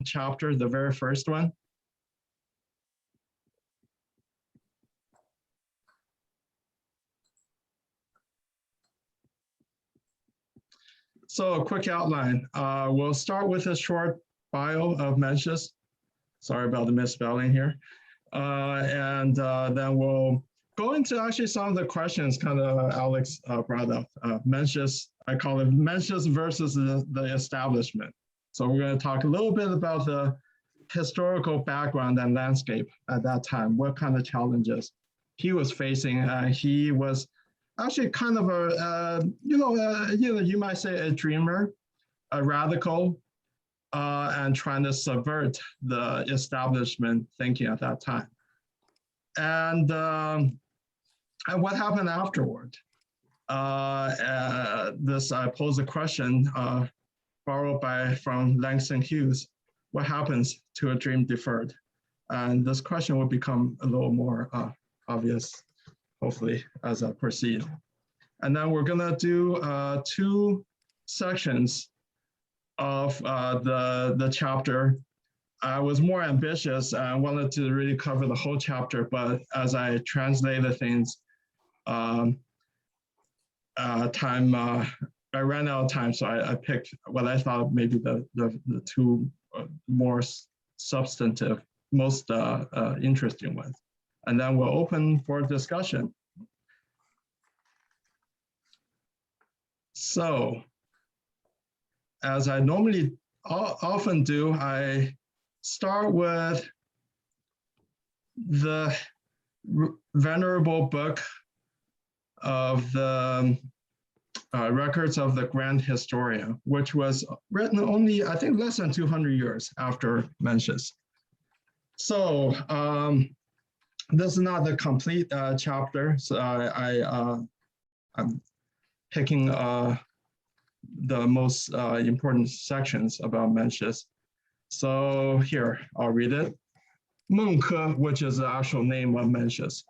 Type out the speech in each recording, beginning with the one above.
chapter, the very first one. So a quick outline. We'll start with a short bio of Mencius. Sorry about the misspelling here. And then we'll go into actually some of the questions kind of Alex brought up. Mencius, I call it Mencius versus the establishment. So we're going to talk a little bit about the historical background and landscape at that time, what kind of challenges he was facing. He was actually kind of a, you might say a dreamer, a radical, and trying to subvert the establishment thinking at that time. And what happened afterward? This I pose a question borrowed from Langston Hughes. What happens to a dream deferred? And this question will become a little more obvious, hopefully, as I proceed. And then we're gonna do 2 sections of the chapter. I was more ambitious. I wanted to really cover the whole chapter, but as I translated things, I ran out of time, so I picked what I thought maybe the 2 more substantive, most interesting ones. And then we'll open for discussion. So, as I normally often do, I start with the venerable book of the records of the Grand Historian, which was written only, I think, less than 200 years after Mencius. So this is not the complete chapter, so I'm picking the most important sections about Mencius. So here, I'll read it. Meng Ke, which is the actual name of Mencius,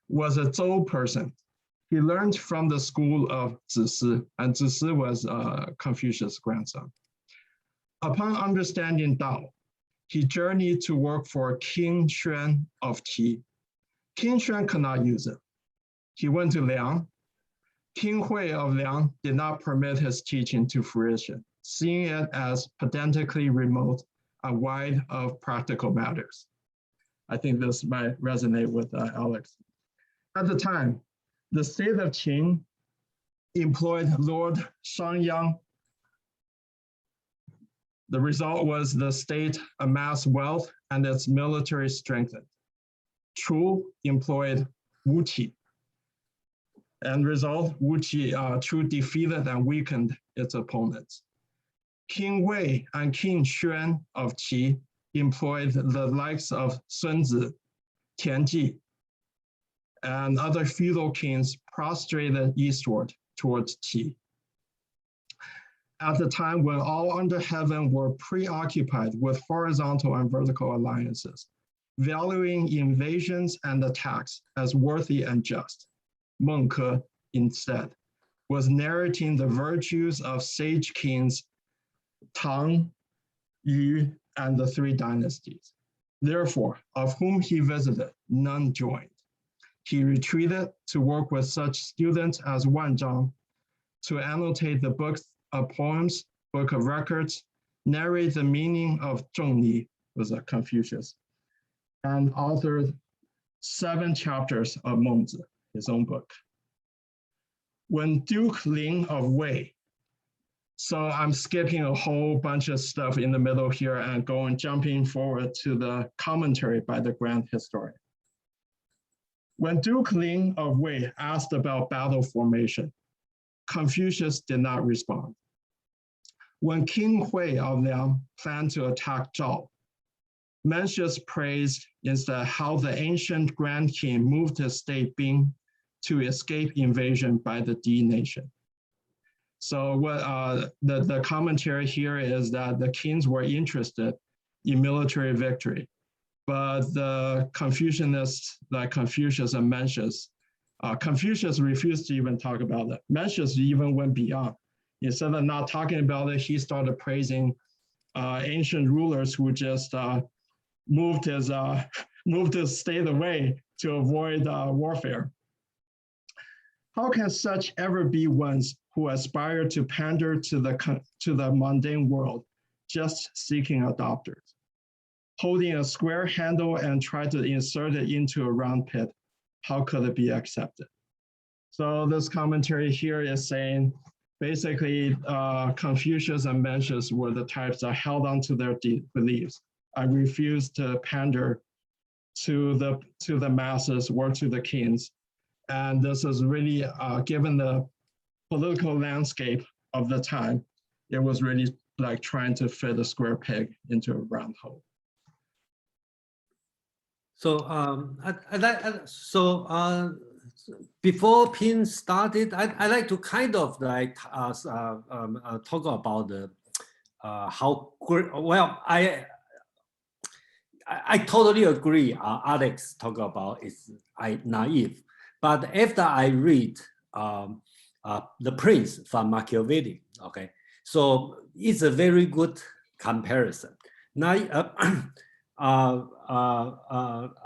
was a Zhou person. He learned from the school of Zisi, and Zisi was Confucius' grandson. Upon understanding Tao, he journeyed to work for King Xuan of Qi. King Xuan could not use it. He went to Liang. King Hui of Liang did not permit his teaching to fruition, seeing it as pedantically remote and wide of practical matters. I think this might resonate with Alex. At the time, the state of Qin employed Lord Shangyang. The result was the state amassed wealth and its military strengthened. Chu employed Wu Qi. End result, Chu defeated and weakened its opponents. King Wei and King Xuan of Qi employed the likes of Sun Zi, Tian Ji, and other feudal kings prostrated eastward towards Qi. At the time when all under heaven were preoccupied with horizontal and vertical alliances, valuing invasions and attacks as worthy and just, Meng Ke, instead, was narrating the virtues of sage kings Tang, Yu, and the 3 dynasties. Therefore, of whom he visited, none joined. He retreated to work with such students as Wan Zhang to annotate the books of poems, book of records, narrate the meaning of Zhongli, was a Confucius, and authored 7 chapters of Mengzi, his own book. When Duke Ling of Wei, so I'm skipping a whole bunch of stuff in the middle here and jumping forward to the commentary by the Grand Historian. When Duke Ling of Wei asked about battle formation, Confucius did not respond. When King Hui of Liang planned to attack Zhao, Mencius praised instead how the ancient Grand King moved his state Bing to escape invasion by the D nation. So what the commentary here is that the kings were interested in military victory, but the Confucianists like Confucius and Mencius, Confucius refused to even talk about it. Mencius even went beyond. Instead of not talking about it, he started praising ancient rulers who just moved his state away to avoid warfare. How can such ever be ones who aspire to pander to the mundane world, just seeking adopters? Holding a square handle and try to insert it into a round pit, how could it be accepted? So this commentary here is saying, basically, Confucius and Mencius were the types that held on to their deep beliefs. I refuse to pander to the masses or to the kings. And this is really, given the political landscape of the time, it was really like trying to fit a square peg into a round hole. So, before Pin started, I like to kind of like talk about the how well I totally agree. Alex talk about is naive, but after I read The Prince from Machiavelli, okay, so it's a very good comparison. Now,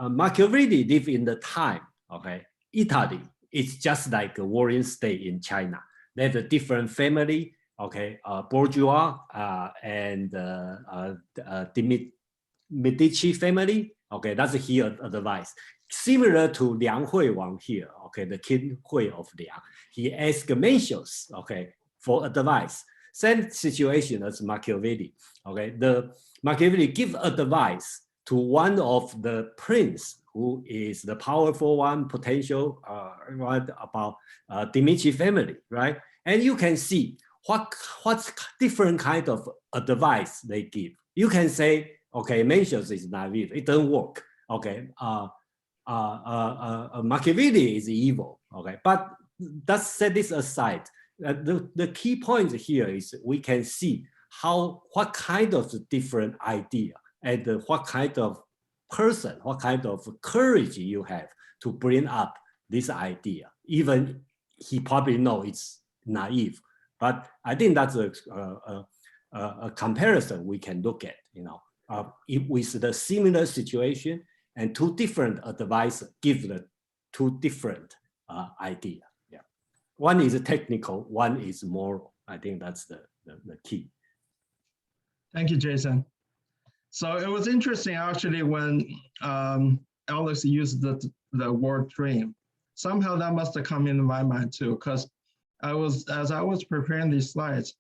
Machiavelli lived in the time, okay, Italy is just like a warring state in China. There's a different family, okay, bourgeois and Medici family, okay, that's his advice. Similar to Liang Hui Wang here, okay, the King Hui of Liang. He asked Mencius, okay, for advice. Same situation as Machiavelli, okay. The Machiavelli give advice to one of the prince who is the powerful one, potential right, about Medici family, right? And you can see what's different kind of advice they give. You can say, okay, Mencius is naive, it doesn't work. Okay, Machiavelli is evil. Okay, but let's set this aside. The key point here is we can see what kind of different idea and what kind of person, what kind of courage you have to bring up this idea. Even he probably knows it's naive, but I think that's a comparison we can look at. You know, with the similar situation and two different advisors give the two different idea. Yeah, one is technical, one is moral. I think that's the key. Thank you, Jason. So it was interesting actually when Alex used the word dream. Somehow that must have come into my mind too, because as I was preparing these slides,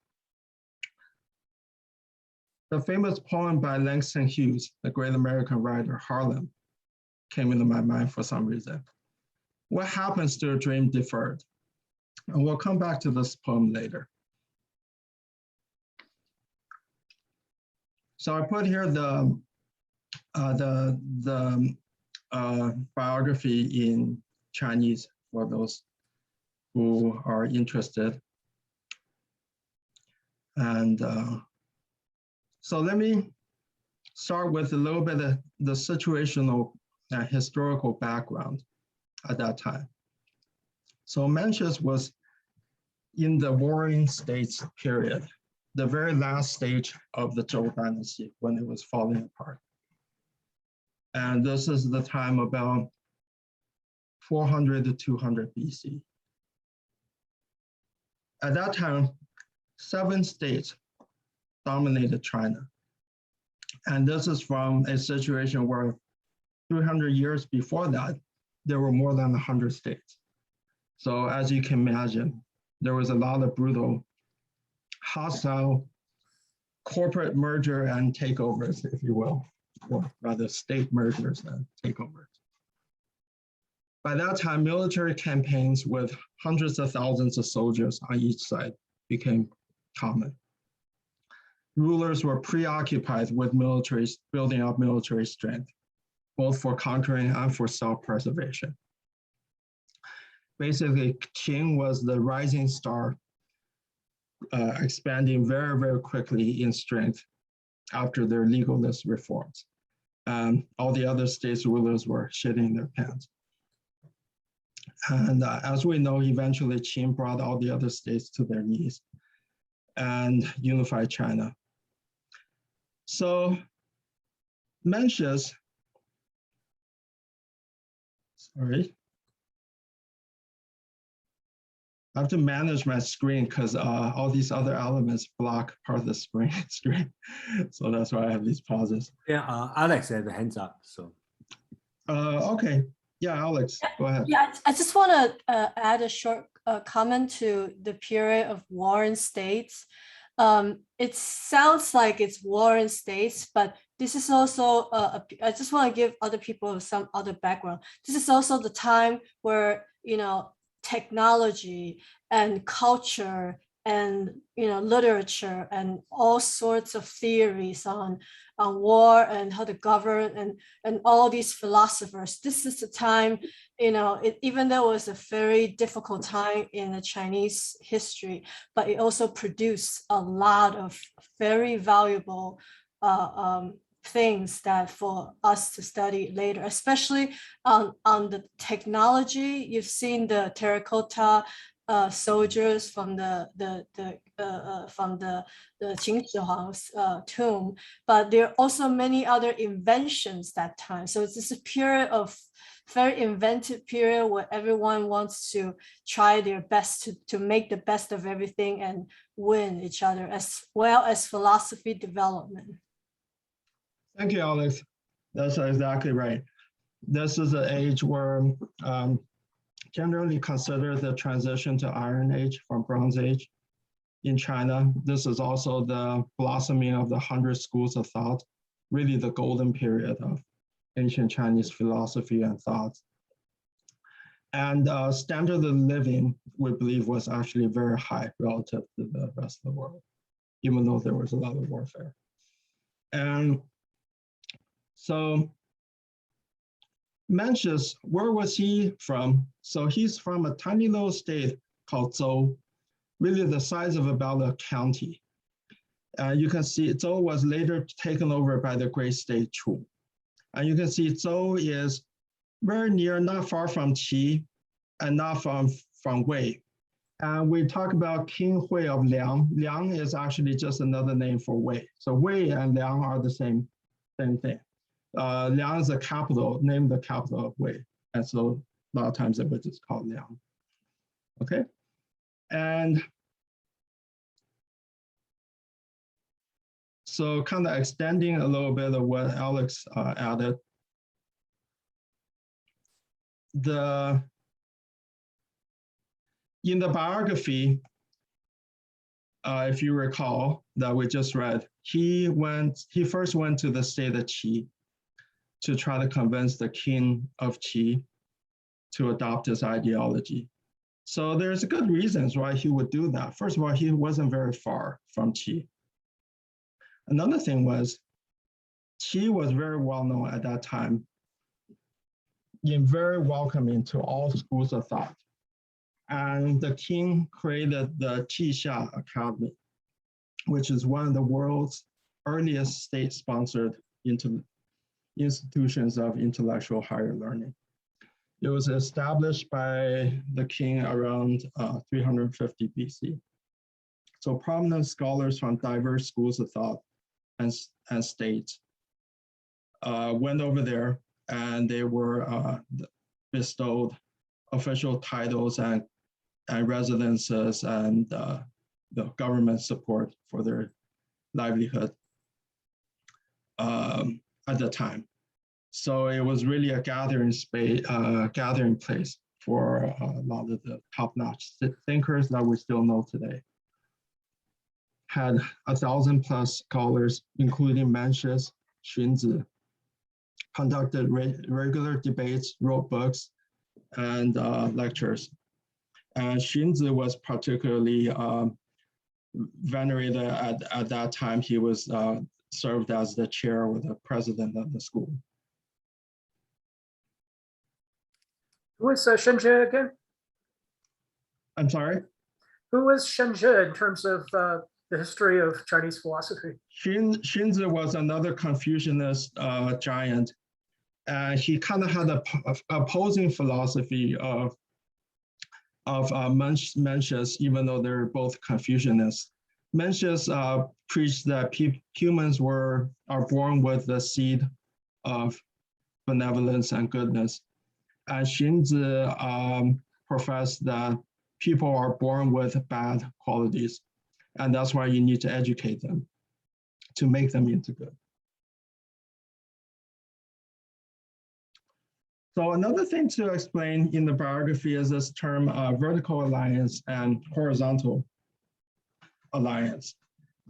the famous poem by Langston Hughes, the great American writer, Harlem, came into my mind for some reason. What happens to a dream deferred? And we'll come back to this poem later. So I put here the biography in Chinese for those who are interested. And so let me start with a little bit of the situational and historical background at that time. So Mencius was in the warring states period, the very last stage of the Zhou dynasty when it was falling apart. And this is the time about 400 to 200 BC. At that time, 7 states dominated China. And this is from a situation where 300 years before that, there were more than 100 states. So as you can imagine, there was a lot of brutal, hostile corporate merger and takeovers, if you will, or rather state mergers and takeovers. By that time, military campaigns with hundreds of thousands of soldiers on each side became common. Rulers were preoccupied with building up military strength, both for conquering and for self-preservation. Basically, Qing was the rising star, expanding very, very quickly in strength after their legalist reforms. All the other states' rulers were shitting their pants. And as we know, eventually Qing brought all the other states to their knees and unified China. So Mencius, sorry. I have to manage my screen because all these other elements block part of the screen. So that's why I have these pauses. Yeah, Alex had the hands up. So. Okay. Yeah, Alex, go ahead. Yeah, I just want to add a short comment to the period of warring states. It sounds like it's warring states, but this is also, I just want to give other people some other background. This is also the time where, technology and culture and literature and all sorts of theories on war and how to govern and all these philosophers. This is the time, even though it was a very difficult time in the Chinese history, but it also produced a lot of very valuable things that for us to study later, especially on the technology. You've seen the terracotta soldiers from the Qin tomb, but there are also many other inventions that time. So it's just a period of very inventive period where everyone wants to try their best to make the best of everything and win each other, as well as philosophy development. Thank you, Alex. That's exactly right. This is an age where generally considered the transition to Iron Age from Bronze Age in China. This is also the blossoming of the 100 schools of thought, really the golden period of ancient Chinese philosophy and thought. And standard of living, we believe, was actually very high relative to the rest of the world, even though there was a lot of warfare. And so Mencius, where was he from? So he's from a tiny little state called Zhou, really the size of about a county. You can see Zhou was later taken over by the great state Chu. And you can see Zhou is very near, not far from Qi and not from Wei. And we talk about King Hui of Liang. Liang is actually just another name for Wei. So Wei and Liang are the same thing. Liang is the capital, named the capital of Wei. And so a lot of times it was just called Liang. Okay. And so kind of extending a little bit of what Alex added. In the biography, if you recall that we just read, he first went to the state of Qi to try to convince the king of Qi to adopt his ideology. So there's good reasons why he would do that. First of all, he wasn't very far from Qi. Another thing was, Qi was very well known at that time, and very welcoming to all schools of thought. And the king created the Qixia Academy, which is one of the world's earliest state-sponsored institutions of intellectual higher learning. It was established by the king around 350 BC. So prominent scholars from diverse schools of thought and states went over there, and they were bestowed official titles and residences and the government support for their livelihood at the time. So it was really a gathering place for a lot of the top-notch thinkers that we still know today. Had 1,000+ scholars, including Mencius, Xunzi, conducted regular debates, wrote books, and lectures. And Xunzi was particularly venerated at that time. He was served as the chair or the president of the school. Who was Shenzhe again? I'm sorry? Who was Shenzhe in terms of the history of Chinese philosophy? Xunzi was another Confucianist giant. He kind of had an opposing philosophy of Mencius, even though they're both Confucianists. Mencius preached that humans are born with the seed of benevolence and goodness. And Xunzi professed that people are born with bad qualities. And that's why you need to educate them to make them into good. So another thing to explain in the biography is this term vertical alliance and horizontal alliance,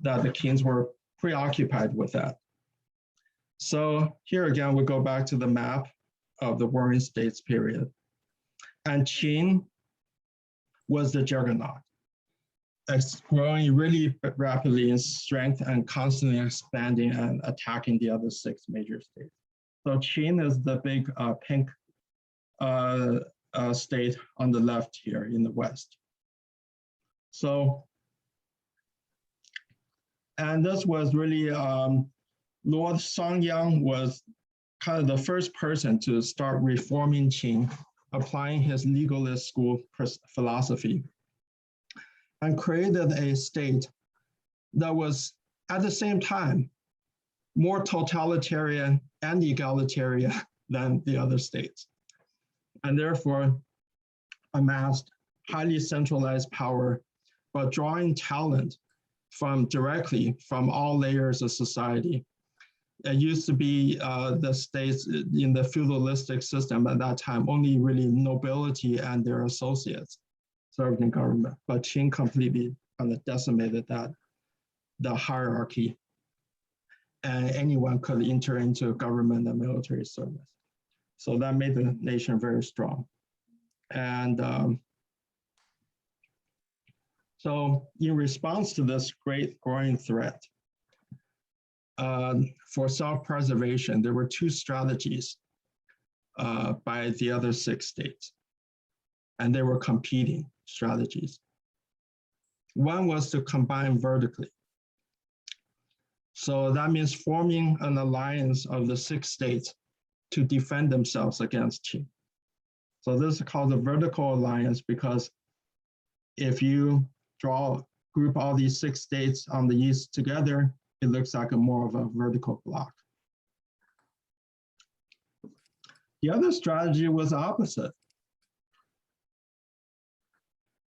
that the kings were preoccupied with that. So here again, we go back to the map of the Warring States period. And Qin was the juggernaut. It's growing really rapidly in strength and constantly expanding and attacking the other 6 major states. So Qin is the big pink state on the left here in the west. So, and this was really, Lord Songyang was kind of the first person to start reforming Qin, applying his legalist school philosophy, and created a state that was at the same time more totalitarian and egalitarian than the other states, and therefore amassed highly centralized power, but drawing talent directly from all layers of society. It used to be the states in the feudalistic system at that time, only really nobility and their associates served in government, but Qin completely kind of decimated the hierarchy, and anyone could enter into government and military service. So that made the nation very strong. And so in response to this great growing threat, for self-preservation, there were 2 strategies by the other 6 states, and they were competing strategies. One was to combine vertically. So that means forming an alliance of the 6 states to defend themselves against Qin. So this is called the vertical alliance, because if you group all these 6 states on the east together, it looks like more of a vertical block. The other strategy was opposite,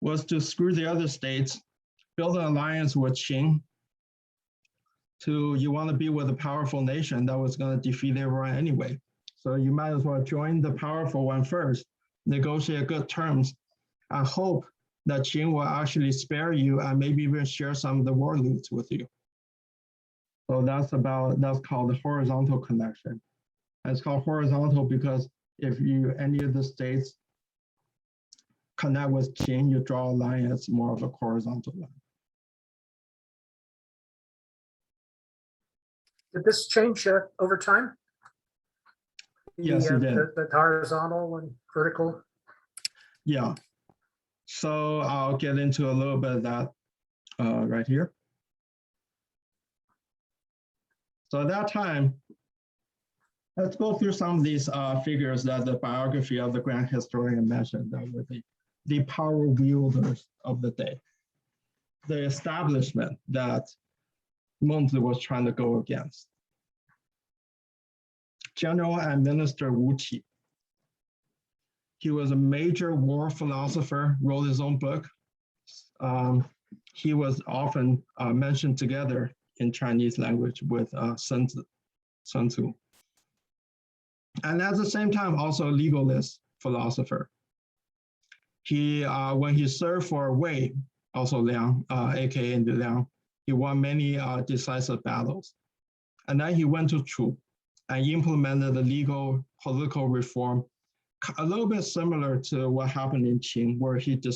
was to screw the other states, build an alliance with Qin. You want to be with a powerful nation that was going to defeat everyone anyway. So you might as well join the powerful one first, negotiate good terms, and hope that Qin will actually spare you and maybe even share some of the war loot with you. So that's called the horizontal connection. And it's called horizontal because if any of the states connect with Qin, you draw a line, it's more of a horizontal line. Did this change over time? Yes, it did. The horizontal and vertical? Yeah. So I'll get into a little bit of that right here. So at that time, let's go through some of these figures that the biography of the grand historian mentioned that were the power wielders of the day, the establishment that Mengzi was trying to go against. General and Minister Wu Qi. He was a major war philosopher, wrote his own book. He was often mentioned together in Chinese language with Sun Tzu. And at the same time, also a legalist philosopher. When he served for Wei, also Liang, aka Liang, he won many decisive battles. And then he went to Chu and implemented the legal political reform, a little bit similar to what happened in Qin, where he took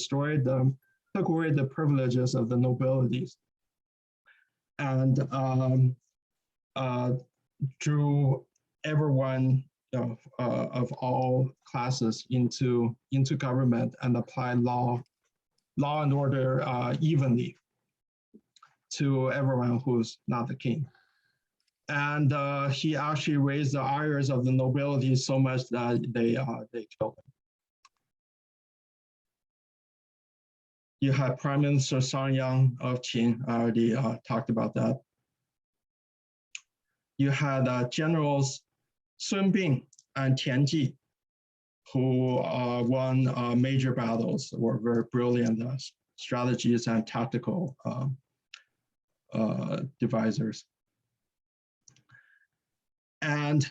away the privileges of the nobilities and drew everyone of all classes into government and applied law and order evenly to everyone who's not the king. And he actually raised the ires of the nobility so much that they killed him. You had Prime Minister Sanyang of Qin. I already talked about that. You had generals Sun Bing and Tian Ji, who won major battles, were very brilliant strategies and tactical devisers. And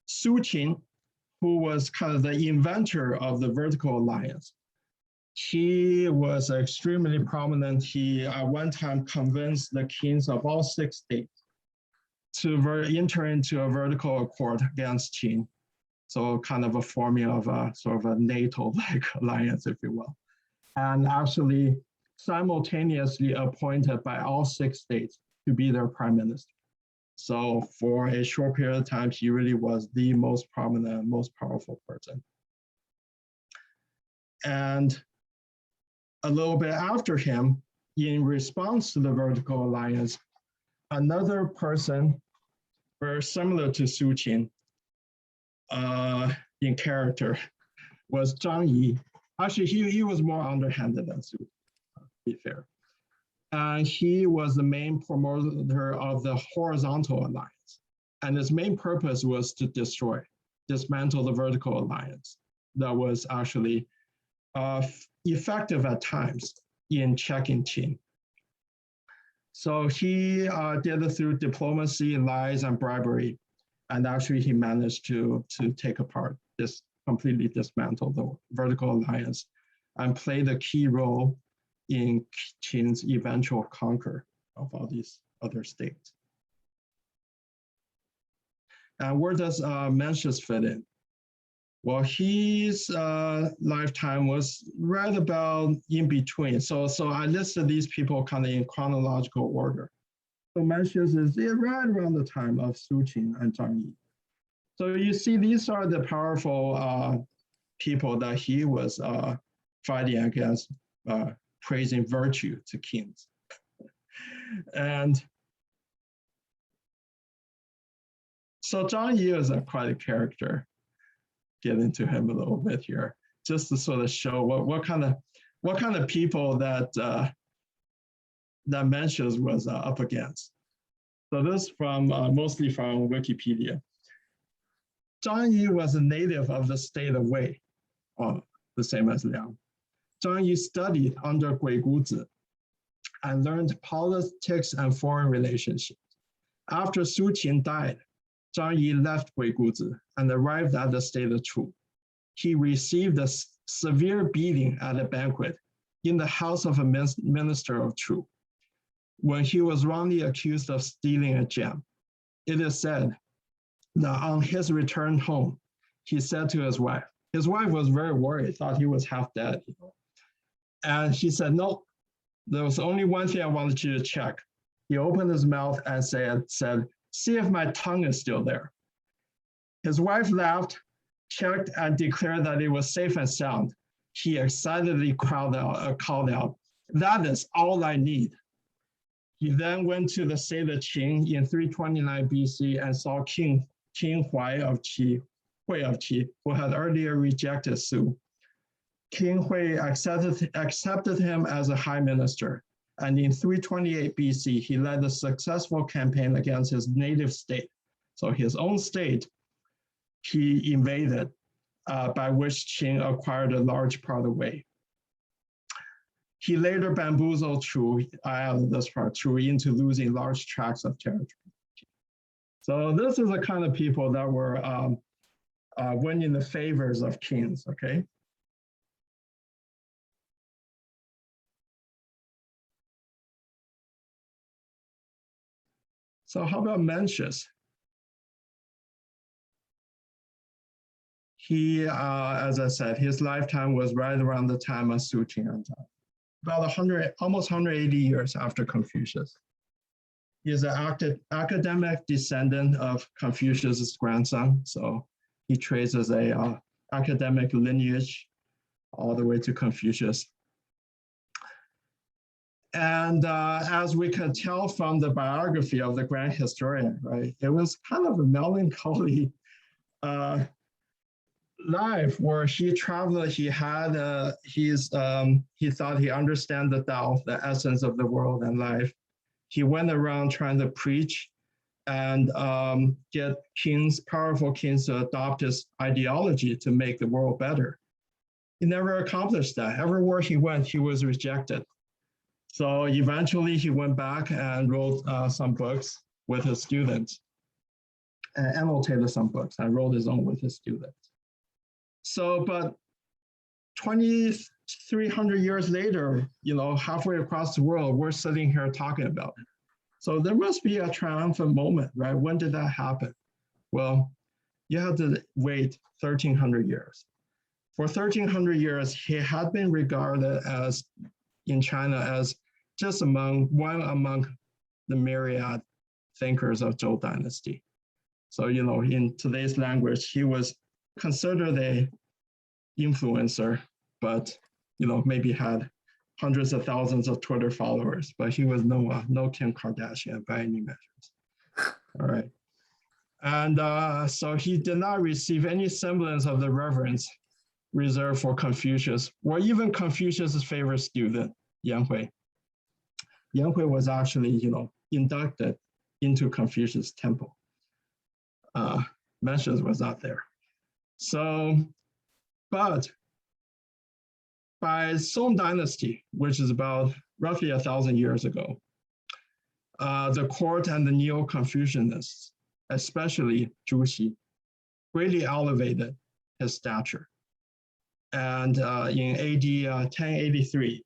Su Qin, who was kind of the inventor of the vertical alliance, he was extremely prominent. He at one time convinced the kings of all 6 states to enter into a vertical accord against Qin. So kind of a forming of a sort of a NATO-like alliance, if you will. And actually simultaneously appointed by all 6 states to be their prime minister. So for a short period of time, he really was the most prominent, most powerful person. And a little bit after him, in response to the vertical alliance, another person very similar to Su Qin in character was Zhang Yi. Actually, he was more underhanded than Su, to be fair. And he was the main promoter of the horizontal alliance. And his main purpose was to dismantle the vertical alliance that was actually effective at times in checking Qin. So he did it through diplomacy, lies, and bribery. And actually he managed to take apart completely dismantle the vertical alliance and played a key role in Qin's eventual conquer of all these other states. And where does Mencius fit in? Well, his lifetime was right about in between. So I listed these people kind of in chronological order. So Mencius is right around the time of Su Qin and Zhang Yi. So you see, these are the powerful people that he was fighting against, praising virtue to kings. And so Zhang Yi is quite a character. Get into him a little bit here, just to sort of show what kind of people that that Mencius was up against. So this from mostly from Wikipedia. Zhang Yi was a native of the state of Wei, the same as Liang. Zhang Yi studied under Gui Guzi and learned politics and foreign relationships. After Su Qin died, Zhang Yi left Gui Guzi and arrived at the state of Chu. He received a severe beating at a banquet in the house of a minister of Chu when he was wrongly accused of stealing a gem. It is said that on his return home, he said to his wife was very worried, thought he was half dead. And he said, no, there was only one thing I wanted you to check. He opened his mouth and said, see if my tongue is still there. His wife laughed, checked, and declared that it was safe and sound. He excitedly called out, that is all I need. He then went to the state of Qin in 329 BC and saw King Hui of Qi, who had earlier rejected Su. King Hui accepted him as a high minister. And in 328 BC, he led a successful campaign against his native state. So his own state, he invaded, by which Qin acquired a large part of Wei. He later bamboozled Chu, I added this part, Chu, into losing large tracts of territory. So this is the kind of people that were winning the favors of kings, okay? So how about Mencius? He, as I said, his lifetime was right around the time of Su Qin, about almost 180 years after Confucius. He is an academic descendant of Confucius' grandson, so he traces a academic lineage all the way to Confucius. And as we can tell from the biography of the grand historian, right, it was kind of a melancholy life where he traveled, he had he thought he understand the Tao, the essence of the world and life. He went around trying to preach and get kings, powerful kings to adopt his ideology to make the world better. He never accomplished that. Everywhere he went, he was rejected. So eventually he went back and wrote some books with his students, and annotated some books and wrote his own with his students. So, but 2,300 years later, halfway across the world, we're sitting here talking about it. So there must be a triumphant moment, right? When did that happen? Well, you have to wait 1,300 years. For 1,300 years, he had been regarded as, in China, as just one among the myriad thinkers of Zhou dynasty. So, in today's language, he was considered a influencer, but, maybe had hundreds of thousands of Twitter followers, but he was no Kim Kardashian by any measures. All right. And so he did not receive any semblance of the reverence reserved for Confucius, or even Confucius's favorite student, Yan Hui. Yan Hui was actually, inducted into Confucius' temple. Mencius was not there. So, but by Song dynasty, which is about roughly 1,000 years ago, the court and the Neo-Confucianists, especially Zhu Xi, greatly elevated his stature. And in AD 1083,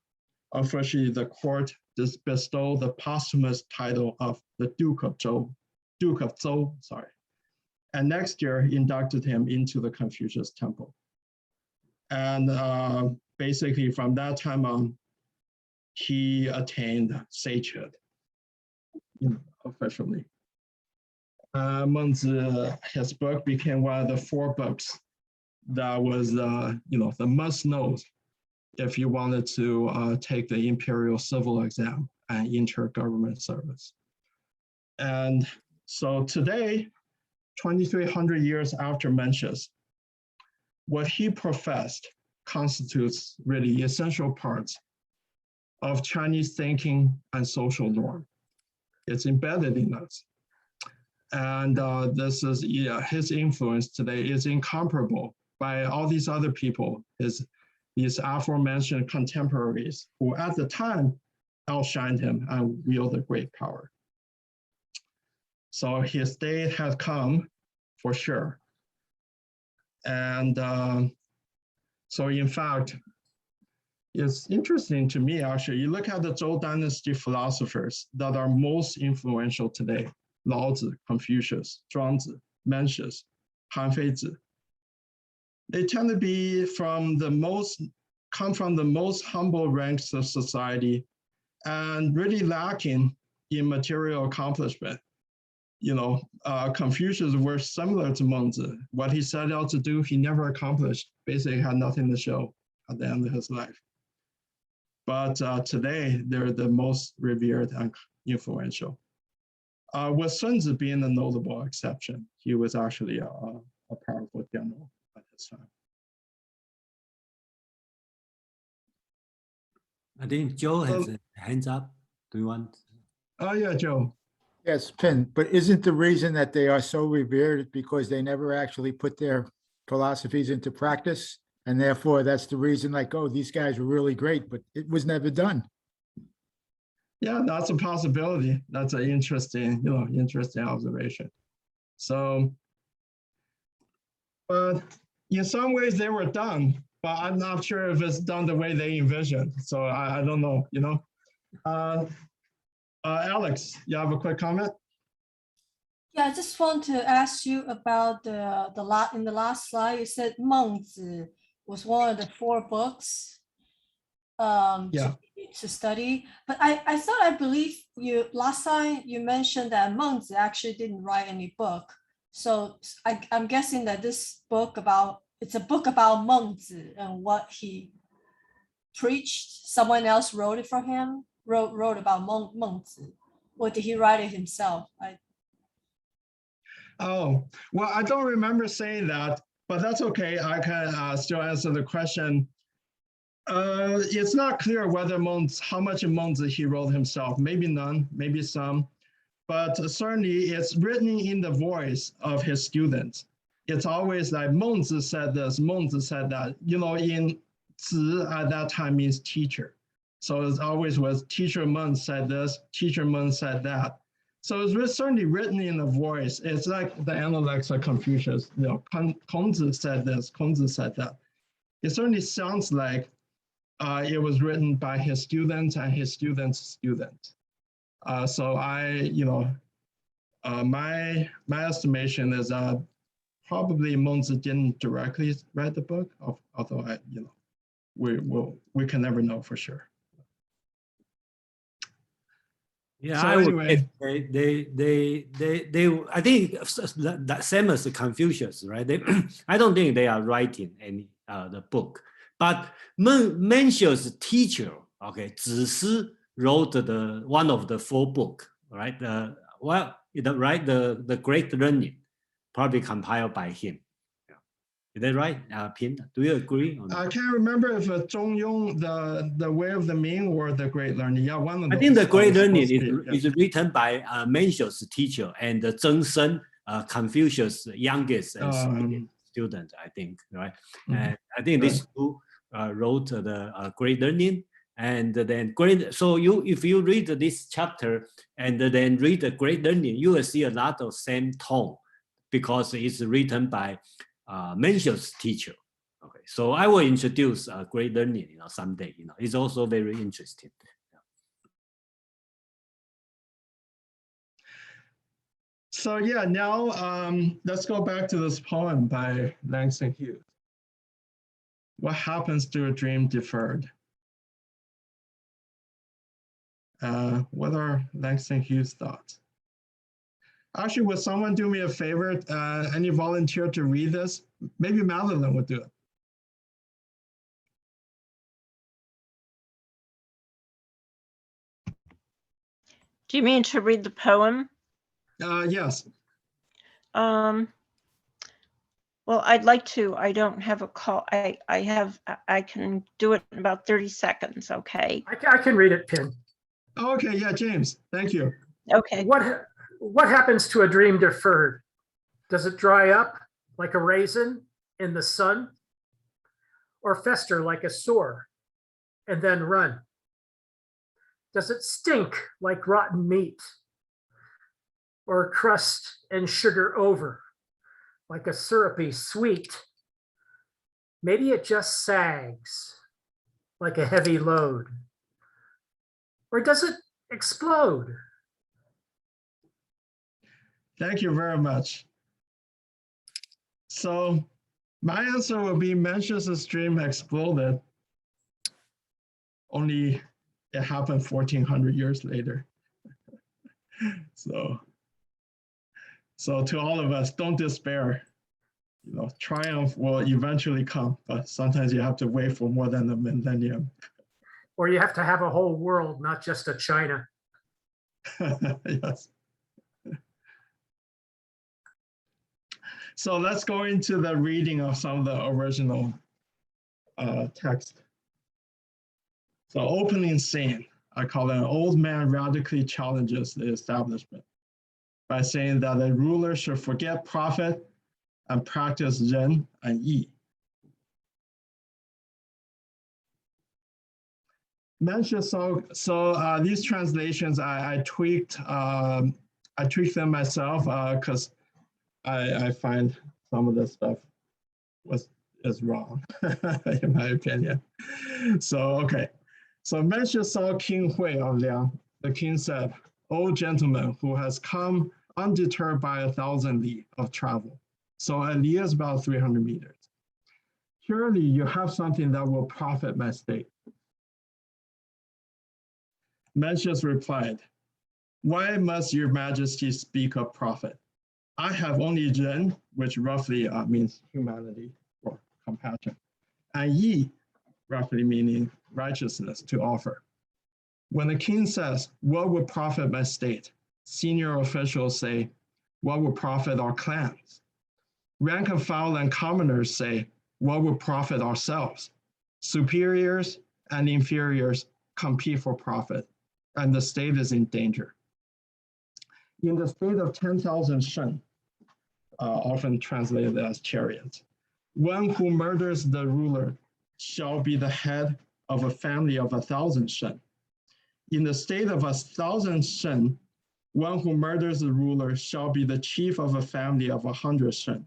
officially the court bestowed the posthumous title of the Duke of Zhou, and next year inducted him into the Confucius temple. And basically from that time on, he attained sagehood, officially. Mengzi, his book became one of the 4 books that was, the must-knows if you wanted to take the imperial civil exam and intergovernment service. And so today, 2,300 years after Mencius, what he professed constitutes really essential parts of Chinese thinking and social norm. It's embedded in us. And this is, his influence today is incomparable by all these other people, these aforementioned contemporaries who at the time outshined him and wielded great power. So his day has come for sure. And so in fact, it's interesting to me, actually, you look at the Zhou dynasty philosophers that are most influential today: Laozi, Confucius, Zhuangzi, Mencius, Han Feizi. They tend to be come from the most humble ranks of society and really lacking in material accomplishment. Confucius were similar to Mengzi. What he set out to do, he never accomplished, basically had nothing to show at the end of his life. But today, they're the most revered and influential. With Sun Tzu being a notable exception. He was actually a powerful general at his time. I think Joe has a hands up. Do you want? Oh yeah, Joe. Yes, Pin, but isn't the reason that they are so revered because they never actually put their philosophies into practice? And therefore, that's the reason, like, oh, these guys were really great, but it was never done. Yeah, that's a possibility. That's an interesting, interesting observation. So, but in some ways they were done, but I'm not sure if it's done the way they envisioned. So I don't know, Alex, you have a quick comment? Yeah, I just want to ask you about in the last slide, you said Mengzi was one of the 4 books to study. But I believe you last time you mentioned that Mengzi actually didn't write any book. So I'm guessing that this book it's a book about Mengzi and what he preached. Someone else wrote it for him, wrote about Mengzi. Or did he write it himself? Oh, well, I don't remember saying that, but that's okay. I can still answer the question. It's not clear whether how much Mengzi he wrote himself. Maybe none, maybe some, but certainly it's written in the voice of his students. It's always like Mengzi said this, Mengzi said that. You know, in Zi at that time means teacher. So it always was teacher Meng said this, teacher Meng said that. So it's certainly written in a voice. It's like the analects of Confucius. You know, Kongzi said this, Kongzi said that. It certainly sounds like it was written by his students and his students' students. So my estimation is probably Mengzi didn't directly write the book, although we can never know for sure. Yeah, So I would anyway, they I think that same as the Confucius, right? I don't think they are writing any the book, but Mencius' teacher, okay, Zishi wrote one of the 4 books, right? The Great Learning, probably compiled by him. Is that right, Pin? Do you agree? I can't remember if Zhongyong, the Way of the Ming, or the Great Learning. Yeah, one of those. I think the Great Learning is written by Mencius' teacher and Zheng Shen, Confucius' youngest student, I think, right? And I think these two wrote the Great Learning, and then So if you read this chapter and then read the Great Learning, you will see a lot of same tone because it's written by Mencius' teacher. Okay, so I will introduce Great Learning, someday. It's also very interesting. So yeah, now let's go back to this poem by Langston Hughes. What happens to a dream deferred? What are Langston Hughes' thoughts? Actually, would someone do me a favor? Any volunteer to read this? Maybe Madeline would do it. Do you mean to read the poem? Yes. Well, I'd like to. I don't have a call. I can do it in about 30 seconds. Okay. I can read it, Pin. Okay. Yeah, James. Thank you. Okay. What happens to a dream deferred? Does it dry up like a raisin in the sun, or fester like a sore and then run? Does it stink like rotten meat, or crust and sugar over like a syrupy sweet? Maybe it just sags like a heavy load, or does it explode? Thank you very much. So my answer will be Mencius' dream exploded, only it happened 1400 years later. So to all of us, don't despair. Triumph will eventually come, but sometimes you have to wait for more than a millennium. Or you have to have a whole world, not just a China. Yes. So let's go into the reading of some of the original text. So opening scene, I call it an old man radically challenges the establishment by saying that a ruler should forget profit and practice Ren and Yi. So these translations, I tweaked them myself because I find some of the stuff is wrong, in my opinion. So, okay. So Mencius saw King Hui of Liang. The king said, "O gentleman who has come undeterred by 1,000 li of travel." So a li is about 300 meters. "Surely you have something that will profit my state." Mencius replied, "Why must your majesty speak of profit? I have only Ren, which roughly means humanity or compassion, and Yi, roughly meaning righteousness, to offer. When the king says, 'What would profit my state?' senior officials say, 'What would profit our clans?' Rank and file and commoners say, what will profit ourselves? Superiors and inferiors compete for profit, and the state is in danger. In the state of 10,000 shen, often translated as chariots, one who murders the ruler shall be the head of a family of 1,000 shen. In the state of 1,000 shen, one who murders the ruler shall be the chief of a family of 100 shen.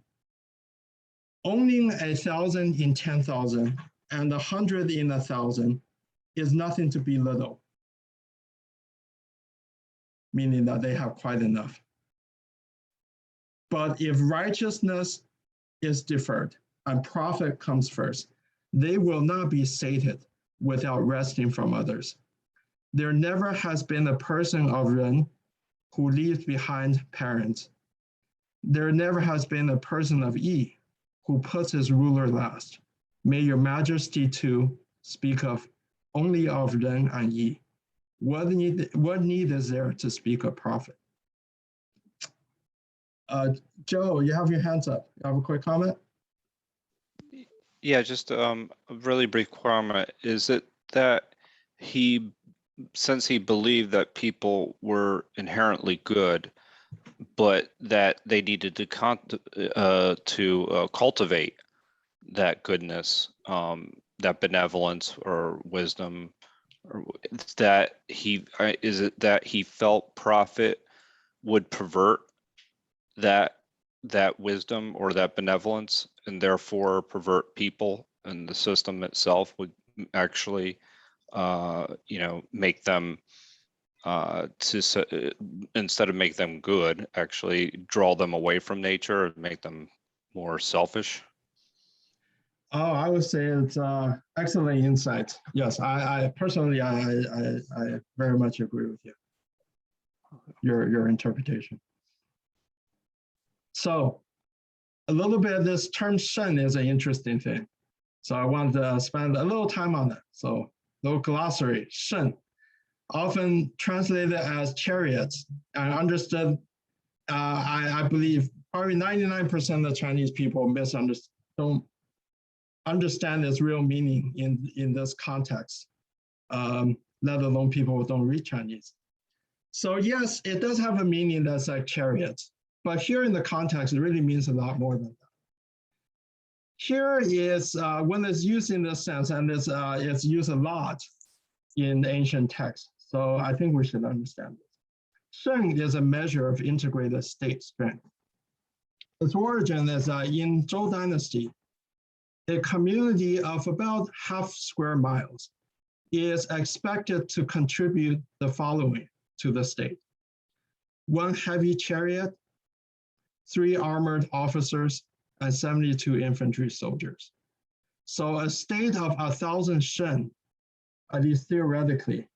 Owning 1,000 in 10,000 and 100 in 1,000 is nothing to belittle, meaning that they have quite enough. But if righteousness is deferred and profit comes first, they will not be sated without resting from others. There never has been a person of Ren who leaves behind parents. There never has been a person of Yi who puts his ruler last. May your majesty too speak of only of Ren and Yi. What need is there to speak of profit? Joe, you have your hands up. You have a quick comment? Yeah, just a really brief comment. Is it that since he believed that people were inherently good, but that they needed to cultivate that goodness, that benevolence or wisdom, or is it that he felt profit would pervert that wisdom or that benevolence, and therefore pervert people, and the system itself would actually make them instead of make them good, actually draw them away from nature and make them more selfish? Oh, I would say it's excellent insight. Yes, I personally, I very much agree with you. Your interpretation. So a little bit, this term shen is an interesting thing. So I want to spend a little time on that. So little glossary, shen, often translated as chariots, and understood, I believe probably 99% of Chinese people don't understand its real meaning in this context, let alone people who don't read Chinese. So yes, it does have a meaning that's like chariots, but here in the context, it really means a lot more than that. Here is, when it's used in this sense, and it's used a lot in ancient texts, so I think we should understand this. Shen is a measure of integrated state strength. Its origin is in Zhou Dynasty. A community of about half square miles is expected to contribute the following to the state: 1 heavy chariot, 3 armored officers, and 72 infantry soldiers. So a state of 1,000 shen, at least theoretically,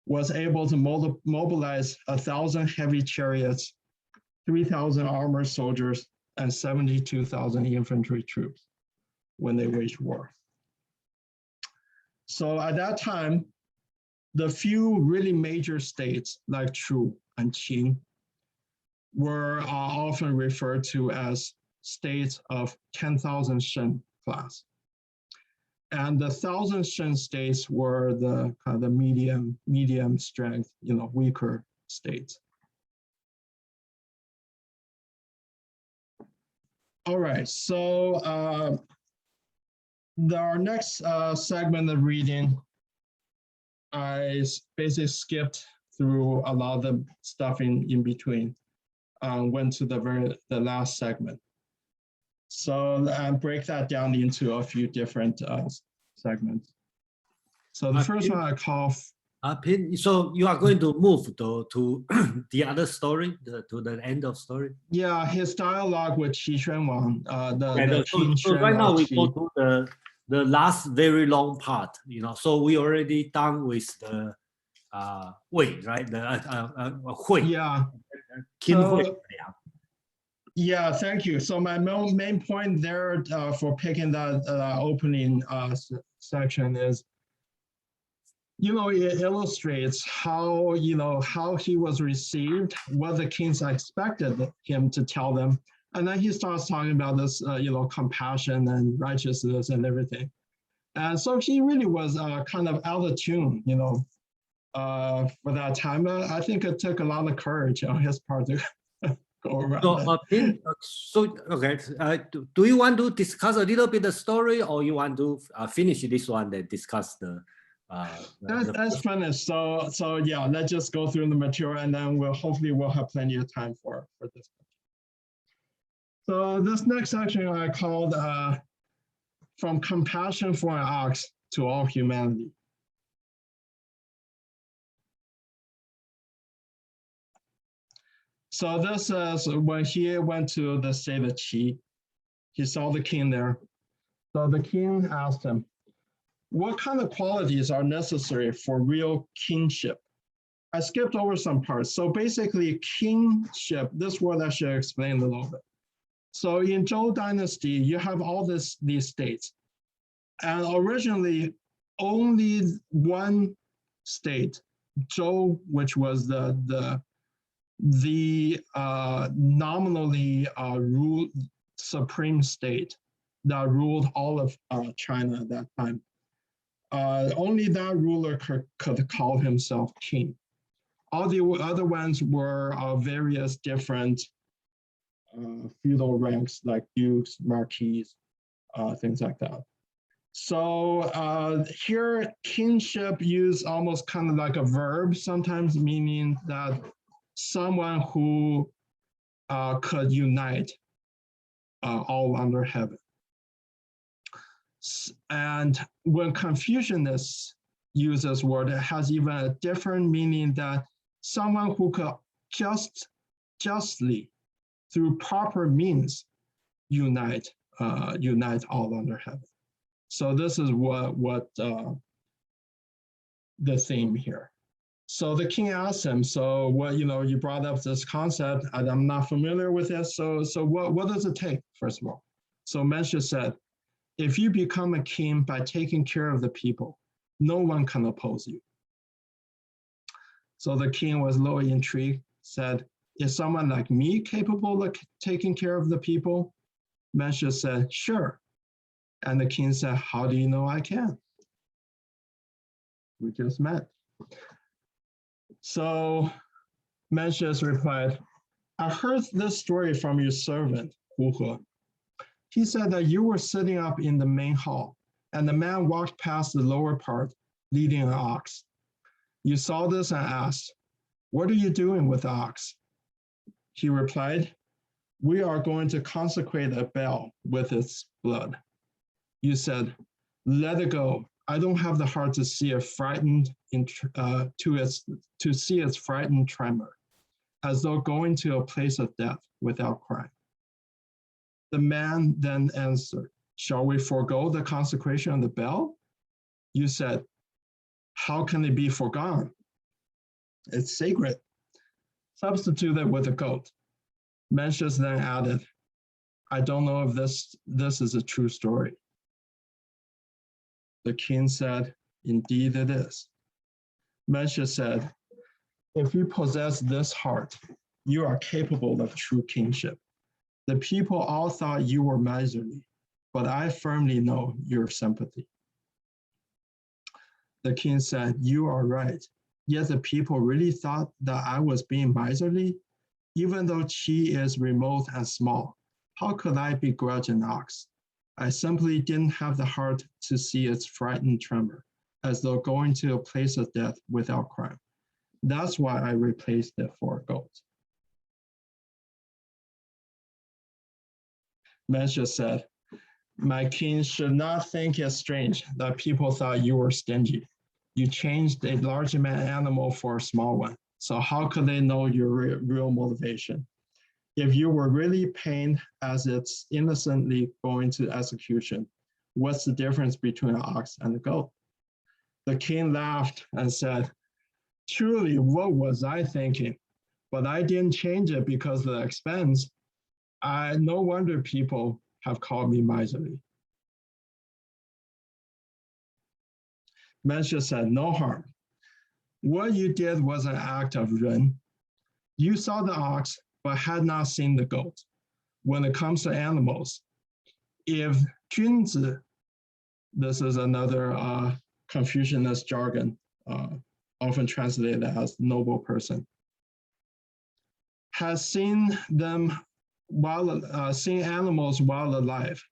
was able to mobilize 1,000 heavy chariots, 3,000 armored soldiers, and 72,000 infantry troops when they waged war. So at that time, the few really major states like Chu and Qing were often referred to as states of 10,000 shen class. And the 1,000 shen states were the kind of the medium strength, weaker states. All right, so our next segment of reading, I basically skipped through a lot of the stuff in between, went to the last segment. So break that down into a few different segments. So the first one I call. So you are going to move to the other story, to the end of story? Yeah, his dialogue with Xuan Wang, the King. So right now we go to the last very long part, so we already done with the Wei, right? The Hui. Yeah. King Hui. Yeah, thank you. So my main point there for picking that opening section is, it illustrates how he was received, what the kings expected him to tell them, And then he starts talking about this, compassion and righteousness and everything. And so he really was kind of out of tune, for that time. I think it took a lot of courage on his part to go around. Do you want to discuss a little bit the story, or you want to finish this one and discuss the? That's finished. So yeah, let's just go through the material, and then hopefully we'll have plenty of time for this. So this next section I called From Compassion for an Ox to All Humanity. So this is when he went to the state of Qi. He saw the king there. So the king asked him, what kind of qualities are necessary for real kingship? I skipped over some parts. So basically kingship, this word I should explain a little bit. So in Zhou dynasty, you have all these states. And originally only one state, Zhou, which was the nominally supreme state that ruled all of China at that time. Only that ruler could call himself king. All the other ones were various different feudal ranks like dukes, marquises, things like that. So here, kingship used almost kind of like a verb, sometimes meaning that someone who could unite all under heaven. And when Confucianists use this word, it has even a different meaning, that someone who could justly, through proper means, unite all under heaven. So this is what the theme here. So the king asked him, so what, you brought up this concept, and I'm not familiar with it. So what does it take, first of all? So Mencius said, if you become a king by taking care of the people, no one can oppose you. So the king was a little intrigued, said, is someone like me capable of taking care of the people? Mencius said, sure. And the king said, how do you know I can? We just met. So Mencius replied, I heard this story from your servant, Hui. He said that you were sitting up in the main hall, and the man walked past the lower part, leading an ox. You saw this and asked, what are you doing with the ox? He replied, we are going to consecrate a bell with its blood. You said, let it go. I don't have the heart to see it frightened to see its frightened tremor, as though going to a place of death without crying. The man then answered, shall we forego the consecration of the bell? You said, how can it be forgone? It's sacred. Substitute it with a goat. Mencius then added, I don't know if this is a true story. The king said, indeed it is. Mencius said, if you possess this heart, you are capable of true kingship. The people all thought you were miserly, but I firmly know your sympathy. The king said, you are right. Yet the people really thought that I was being miserly? Even though Qi is remote and small, how could I begrudge an ox? I simply didn't have the heart to see its frightened tremor, as though going to a place of death without crime. That's why I replaced it for a goat. Mencius said, my king should not think it strange that people thought you were stingy. You changed a large animal for a small one. So how could they know your real motivation? If you were really pained as it's innocently going to execution, what's the difference between an ox and a goat? The king laughed and said, truly, what was I thinking? But I didn't change it because of the expense. No wonder people have called me miserly. Mencius said, no harm. What you did was an act of ren. You saw the ox, but had not seen the goat. when it comes to animals, if 君子, this is another Confucianist jargon, often translated as noble person, has seen them while seen animals while alive,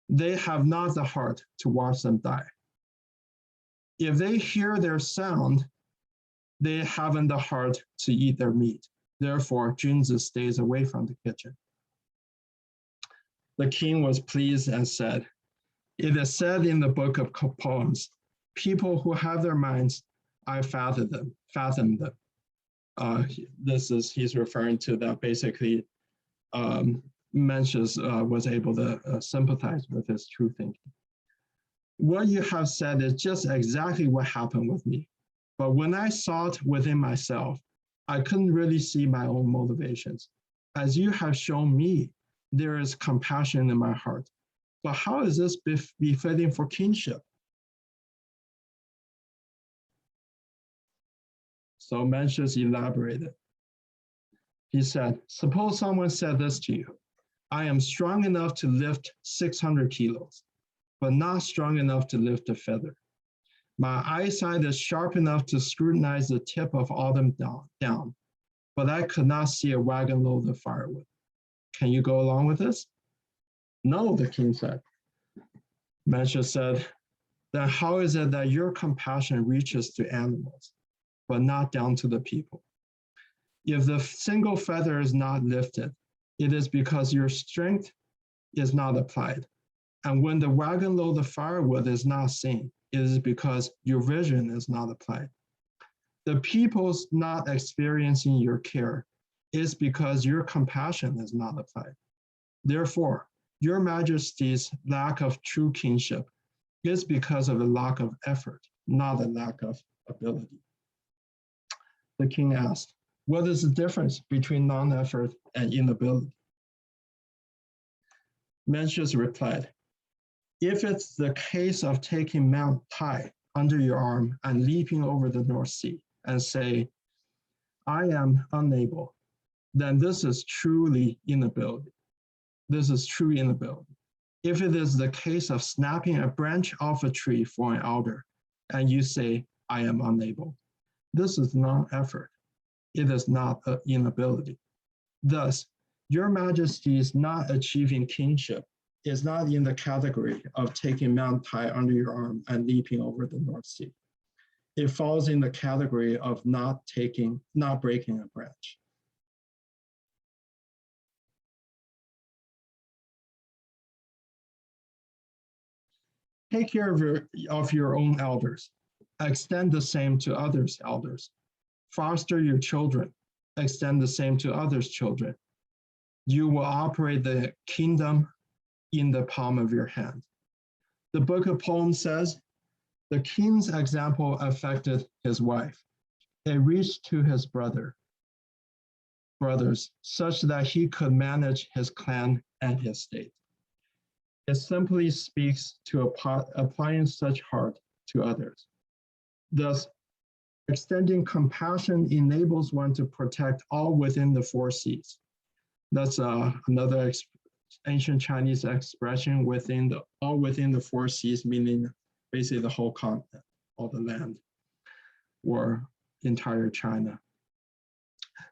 they have not the heart to watch them die. If they hear their sound, they haven't the heart to eat their meat. Therefore, Junzi stays away from the kitchen. The king was pleased and said, it is said in the book of poems, people who have their minds, I fathom them. He's referring to that basically Mencius was able to sympathize with his true thinking. What you have said is just exactly what happened with me. But when I sought within myself, I couldn't really see my own motivations. As you have shown me, there is compassion in my heart. But how is this befitting for kingship? So Mencius elaborated. He said, suppose someone said this to you, I am strong enough to lift 600 kilos, but not strong enough to lift a feather. My eyesight is sharp enough to scrutinize the tip of autumn down, but I could not see a wagon load of firewood. Can you go along with this? No, the king said. Mencius said, then how is it that your compassion reaches to animals, but not down to the people? If the single feather is not lifted, it is because your strength is not applied. And when the wagon load of firewood is not seen, it is because your vision is not applied. The people's not experiencing your care is because your compassion is not applied. Therefore, your Majesty's lack of true kingship is because of a lack of effort, not a lack of ability. The king asked, what is the difference between non-effort and inability? Mencius replied, if it's the case of taking Mount Tai under your arm and leaping over the North Sea and say, I am unable, then this is truly inability. This is true inability. If it is the case of snapping a branch off a tree for an alder and you say, I am unable, this is non-effort. It is not an inability. Thus, your Majesty's not achieving kingship is not in the category of taking Mount Tai under your arm and leaping over the North Sea. It falls in the category of not breaking a branch. Take care of your own elders. Extend the same to others' elders. Foster your children. Extend the same to others' children. You will operate the kingdom in the palm of your hand. The book of poems says, the king's example affected his wife. It reached to his brothers, such that he could manage his clan and his state. It simply speaks to applying such heart to others. Thus, extending compassion enables one to protect all within the four seas. That's another ancient Chinese expression, all within the four seas, meaning basically the whole continent, all the land, or entire China.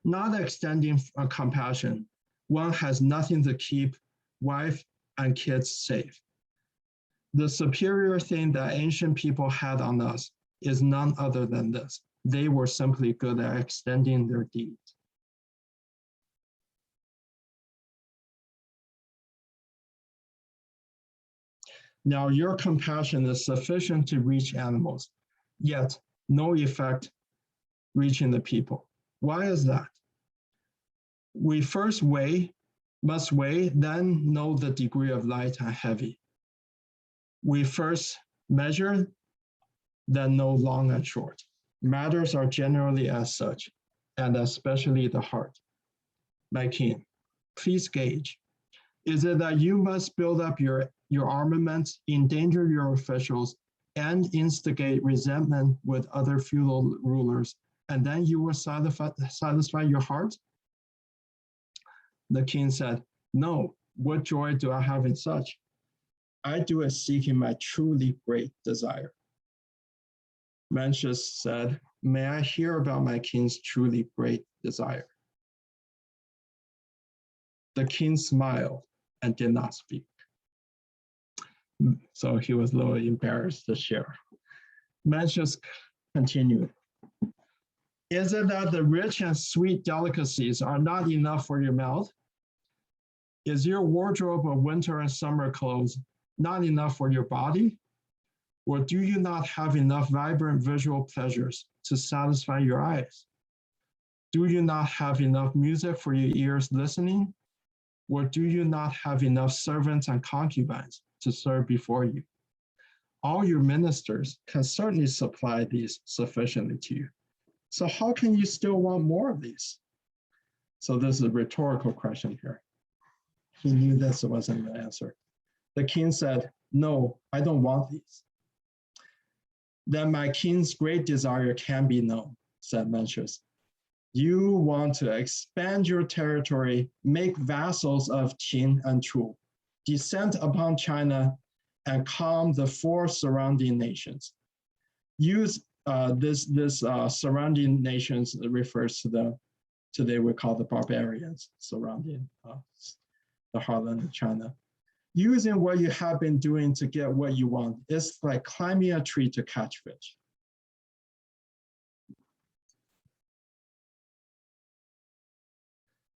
Not extending compassion, one has nothing to keep wife and kids safe. The superior thing that ancient people had on us is none other than this. They were simply good at extending their deeds. Now your compassion is sufficient to reach animals, yet no effect reaching the people. Why is that? We first must weigh, then know the degree of light and heavy. We first measure, then know long and short. Matters are generally as such, and especially the heart. My king, please gauge. Is it that you must build up your armaments, endanger your officials, and instigate resentment with other feudal rulers, and then you will satisfy your heart? The king said, No, what joy do I have in such? I do it seeking my truly great desire. Mencius said, may I hear about my king's truly great desire? The king smiled and did not speak. So he was a little embarrassed to share. Mencius continued, is it that the rich and sweet delicacies are not enough for your mouth? Is your wardrobe of winter and summer clothes not enough for your body? Or do you not have enough vibrant visual pleasures to satisfy your eyes? Do you not have enough music for your ears listening? Or do you not have enough servants and concubines to serve before you? All your ministers can certainly supply these sufficiently to you. So how can you still want more of these? So this is a rhetorical question here. He knew this wasn't the answer. The king said, no, I don't want these. Then my king's great desire can be known, said Mencius. You want to expand your territory, make vassals of Qin and Chu, descend upon China, and calm the 4 surrounding nations. Use this surrounding nations refers to the, today we call the barbarians surrounding the heartland of China. Using what you have been doing to get what you want is like climbing a tree to catch fish.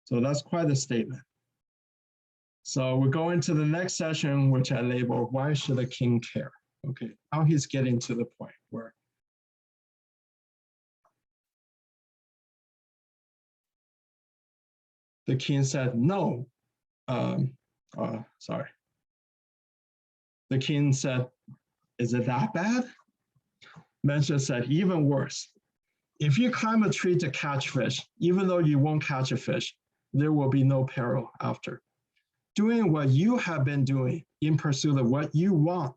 So that's quite a statement. So we're going to the next session, which I label, why should a king care? Okay, now he's getting to the point where the king said, no, sorry. The king said, is it that bad? Mencius said, even worse. If you climb a tree to catch fish, even though you won't catch a fish, there will be no peril after. Doing what you have been doing in pursuit of what you want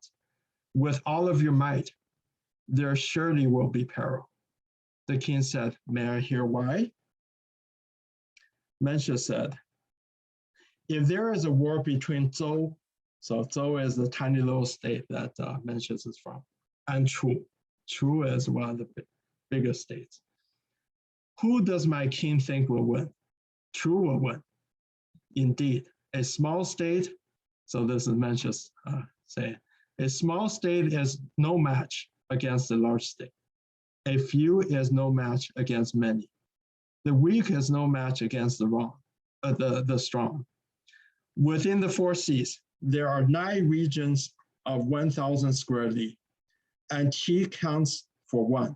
with all of your might, there surely will be peril. The king said, may I hear why? Mencius said, if there is a war between Zhou, so Zhou is the tiny little state that Mencius is from, and Chu. Chu is one of the biggest states. Who does my king think will win? Chu will win. Indeed, a small state, so this is Mencius saying, a small state is no match against a large state. A few is no match against many. The weak is no match against the strong. Within the 4 seas, there are 9 regions of 1,000 square li, and Qi counts for 1.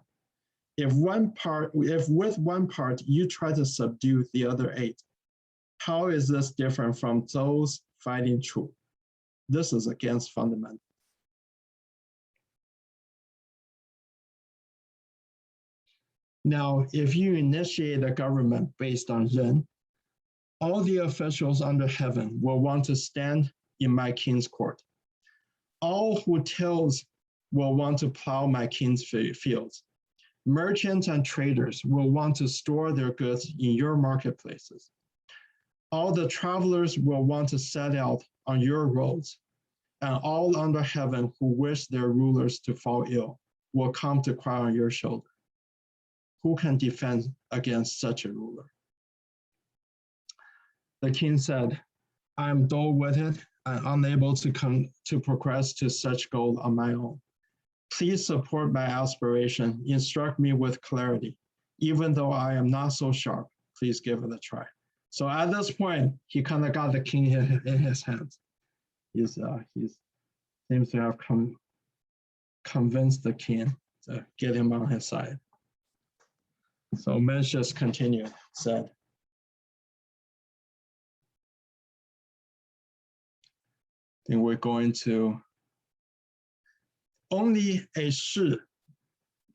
If with one part you try to subdue the other 8, how is this different from Zhou's fighting Chu? This is against fundamental. Now, if you initiate a government based on Ren, all the officials under heaven will want to stand in my king's court. All who tills will want to plow my king's fields. Merchants and traders will want to store their goods in your marketplaces. All the travelers will want to set out on your roads, and all under heaven who wish their rulers to fall ill will come to cry on your shoulder. Who can defend against such a ruler? The king said, I am dull-witted and unable to progress to such goal on my own. Please support my aspiration, instruct me with clarity. Even though I am not so sharp, please give it a try. So at this point, he kind of got the king in his hands. He's seems to have convinced the king to get him on his side. So Mencius continued, said, I think we're going to only a shi.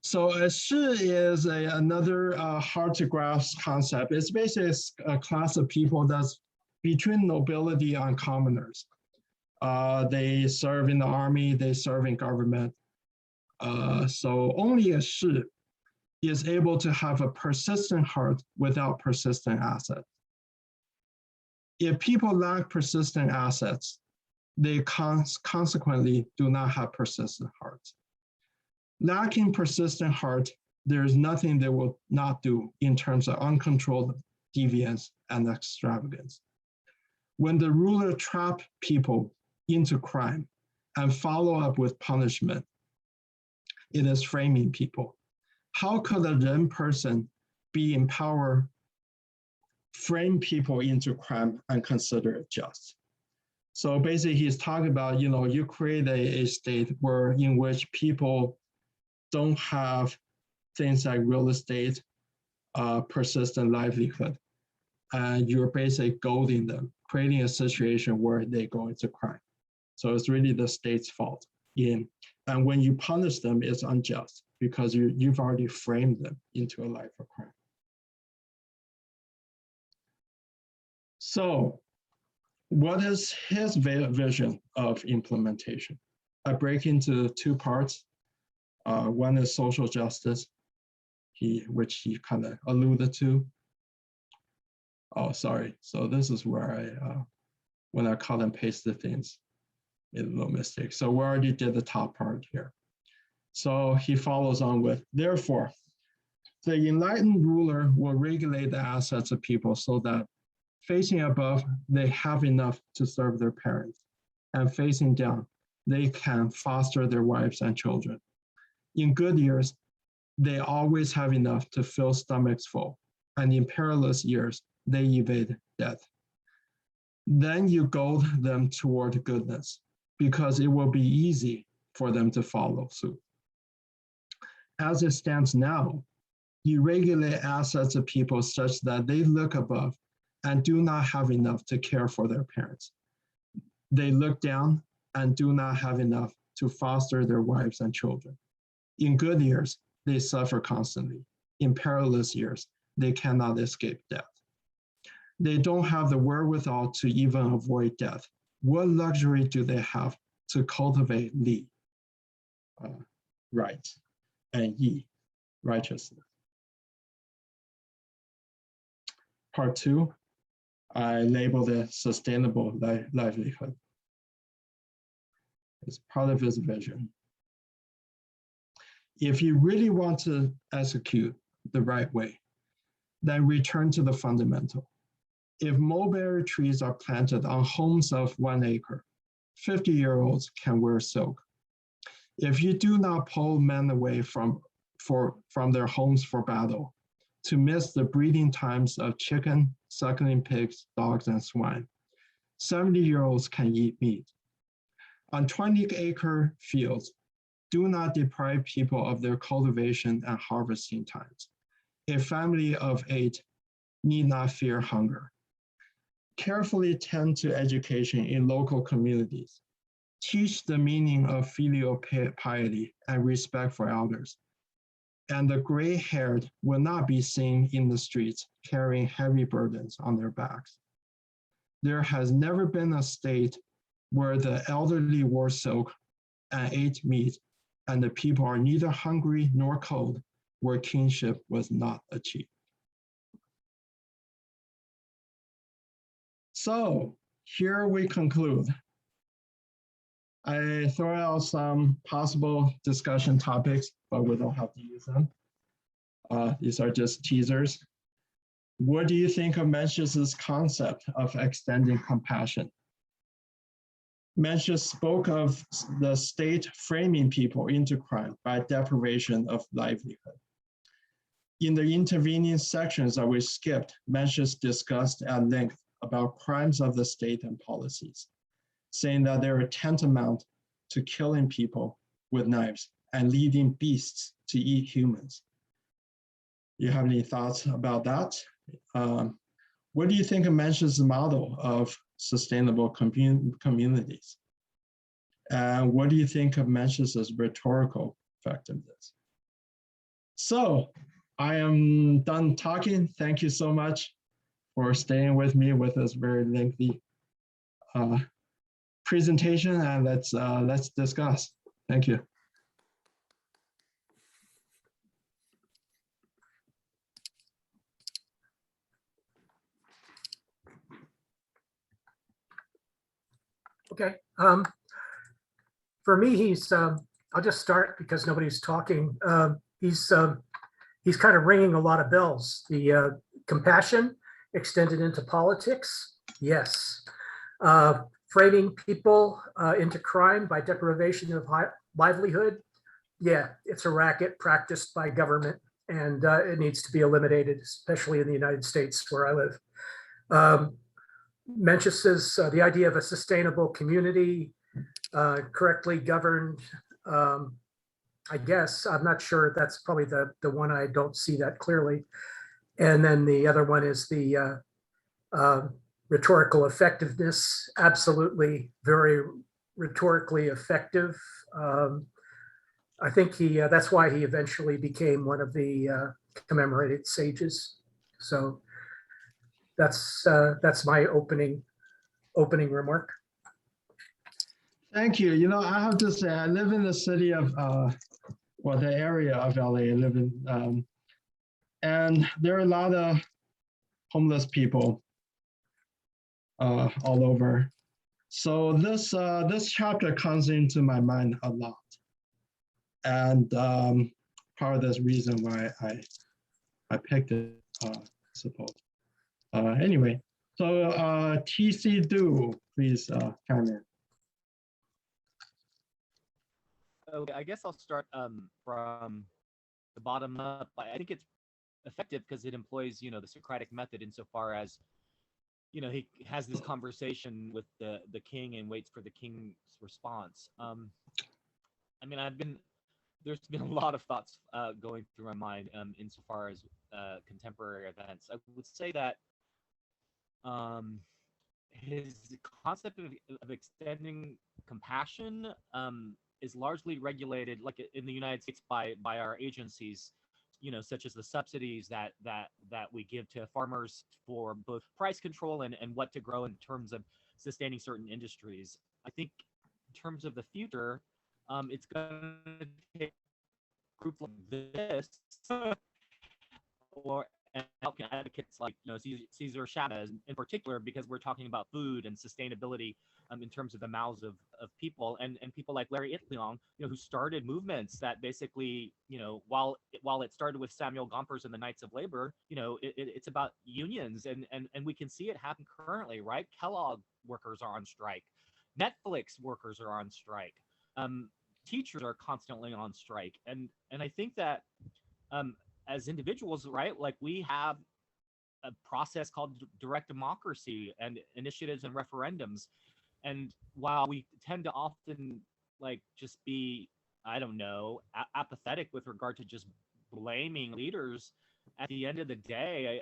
So a shi is another hard to grasp concept. It's basically a class of people that's between nobility and commoners. They serve in the army, they serve in government. So only a shi is able to have a persistent heart without persistent asset. If people lack persistent assets, they consequently do not have persistent hearts. Lacking persistent heart, there is nothing they will not do in terms of uncontrolled deviance and extravagance. When the ruler traps people into crime and follow up with punishment, it is framing people. How could a then person be in power, frame people into crime and consider it just? So basically he's talking about, you create a state in which people don't have things like real estate, persistent livelihood, and you're basically goading them, creating a situation where they go into crime. So it's really the state's fault. And when you punish them, it's unjust because you've already framed them into a life of crime. So what is his vision of implementation? I break into two parts. One is social justice, which he kind of alluded to. Oh, sorry. So this is where when I cut and pasted things, made a little mistake. So we already did the top part here. So he follows on with, therefore, the enlightened ruler will regulate the assets of people so that facing above, they have enough to serve their parents, and facing down, they can foster their wives and children. In good years, they always have enough to fill stomachs full, and in perilous years, they evade death. Then you goad them toward goodness, because it will be easy for them to follow suit. As it stands now, you regulate assets of people such that they look above and do not have enough to care for their parents. They look down and do not have enough to foster their wives and children. In good years, they suffer constantly. In perilous years, they cannot escape death. They don't have the wherewithal to even avoid death. What luxury do they have to cultivate Li, right, and Yi, righteousness? Part 2, I labeled it sustainable livelihood. It's part of his vision. If you really want to execute the right way, then return to the fundamental. If mulberry trees are planted on homes of 1 acre, 50-year-olds can wear silk. If you do not pull men away from their homes for battle, to miss the breeding times of chicken, suckling pigs, dogs, and swine, 70-year-olds can eat meat. On 20-acre fields, do not deprive people of their cultivation and harvesting times. A family of 8 need not fear hunger. Carefully tend to education in local communities. Teach the meaning of filial piety and respect for elders. And the gray-haired will not be seen in the streets carrying heavy burdens on their backs. There has never been a state where the elderly wore silk and ate meat, and the people are neither hungry nor cold, where kingship was not achieved. So here we conclude. I throw out some possible discussion topics, but we don't have to use them. These are just teasers. What do you think of Mencius's concept of extending compassion? Mencius spoke of the state framing people into crime by deprivation of livelihood. In the intervening sections that we skipped, Mencius discussed at length about crimes of the state and policies, saying that they are tantamount to killing people with knives and leading beasts to eat humans. You have any thoughts about that? What do you think of Mencius' model of sustainable communities? And what do you think of Mencius' rhetorical effectiveness? So I am done talking. Thank you so much for staying with me with this very lengthy presentation, and let's discuss. Thank you. Um, for me, I'll just start because nobody's talking. He's kind of ringing a lot of bells. The compassion extended into politics, yes. Framing people into crime by deprivation of livelihood, yeah, it's a racket practiced by government, and it needs to be eliminated, especially in the United States where I live. Mencius's the idea of a sustainable community, correctly governed. I guess I'm not sure. That's probably the one I don't see that clearly. And then the other one is the rhetorical effectiveness. Absolutely, very rhetorically effective. I think that's why he eventually became one of the commemorated sages. So that's my opening remark. Thank you. You know, I have to say, I live in the city of, well, the area of LA I live in, and there are a lot of homeless people all over. So this chapter comes into my mind a lot, and part of this reason why I picked it, I suppose. Anyway, so TC Do, please chime in. Okay, I guess I'll start from the bottom up. I think it's effective because it employs, the Socratic method insofar as, he has this conversation with the king and waits for the king's response. I mean, there's been a lot of thoughts going through my mind insofar as contemporary events. I would say that his concept of extending compassion is largely regulated, like in the United States, by our agencies, such as the subsidies that we give to farmers for both price control and what to grow in terms of sustaining certain industries. I think in terms of the future, it's going to take a group like this or advocates like Cesar Chavez in particular, because we're talking about food and sustainability in terms of the mouths of people, and people like Larry Itliong, who started movements that basically, while it started with Samuel Gompers and the Knights of Labor, it's about unions, and we can see it happen currently, right? Kellogg workers are on strike, Netflix workers are on strike, teachers are constantly on strike, and I think that as individuals, right, like we have a process called direct democracy and initiatives and referendums. And while we tend to often like just be, I don't know, apathetic with regard to just blaming leaders, at the end of the day,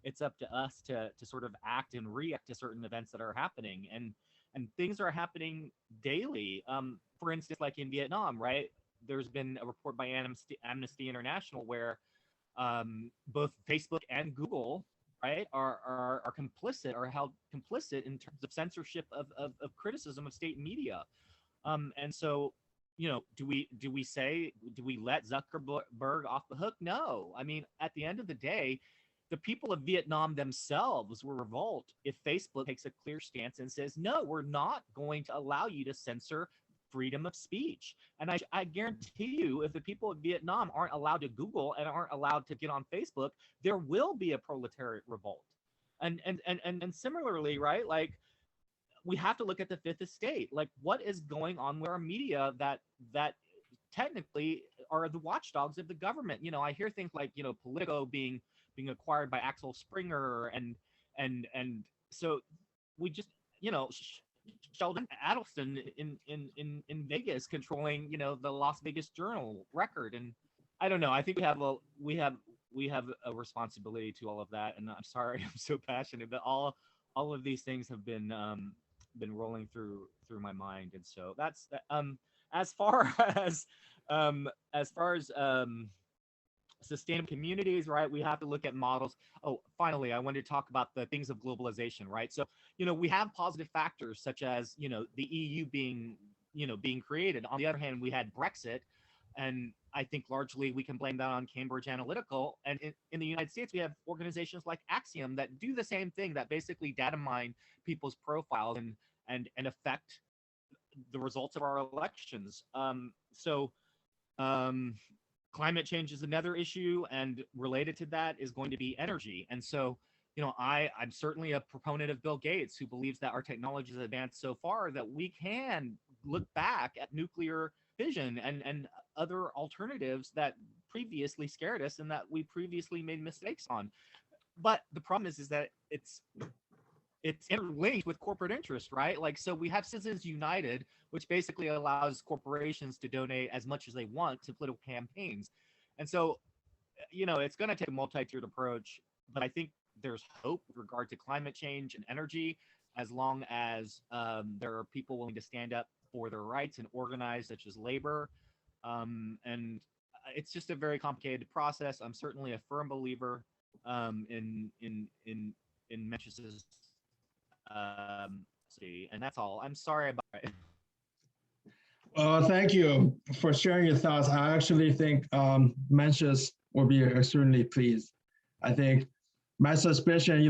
it's up to us to sort of act and react to certain events that are happening. And things are happening daily. For instance, like in Vietnam, right? There's been a report by Amnesty International where both Facebook and Google, right, are complicit, are held complicit in terms of censorship of criticism of state media. And so, do we let Zuckerberg off the hook? No. I mean, at the end of the day, the people of Vietnam themselves will revolt if Facebook takes a clear stance and says, no, we're not going to allow you to censor freedom of speech. And I guarantee you, if the people of Vietnam aren't allowed to Google and aren't allowed to get on Facebook, there will be a proletariat revolt. And similarly, right, like we have to look at the Fifth Estate. Like, what is going on with our media that technically are the watchdogs of the government? I hear things like, Politico being acquired by Axel Springer, and so we just, Sheldon Adelson in Vegas controlling, the Las Vegas Journal record. And I don't know, I think we have a responsibility to all of that. And I'm sorry, I'm so passionate, but all of these things have been rolling through my mind. And so that's as far as sustainable communities, right? We have to look at models. Oh, finally, I wanted to talk about the things of globalization, right? So, we have positive factors such as, the EU being created. On the other hand, we had Brexit, and I think largely we can blame that on Cambridge Analytical. And in the United States, we have organizations like Axiom that do the same thing, that basically data mine people's profiles and affect the results of our elections. Climate change is another issue, and related to that is going to be energy. And so, I'm certainly a proponent of Bill Gates, who believes that our technology has advanced so far that we can look back at nuclear fission and other alternatives that previously scared us and that we previously made mistakes on. But the problem is that it's interlinked with corporate interest, right? Like, so we have Citizens United, which basically allows corporations to donate as much as they want to political campaigns. And so, it's going to take a multi-tiered approach, but I think there's hope with regard to climate change and energy, as long as there are people willing to stand up for their rights and organize, such as labor. And it's just a very complicated process. I'm certainly a firm believer in Mencius's and that's all. I'm sorry about it. Well, thank you for sharing your thoughts. I actually think Mencius will be extremely pleased. I think my suspicion,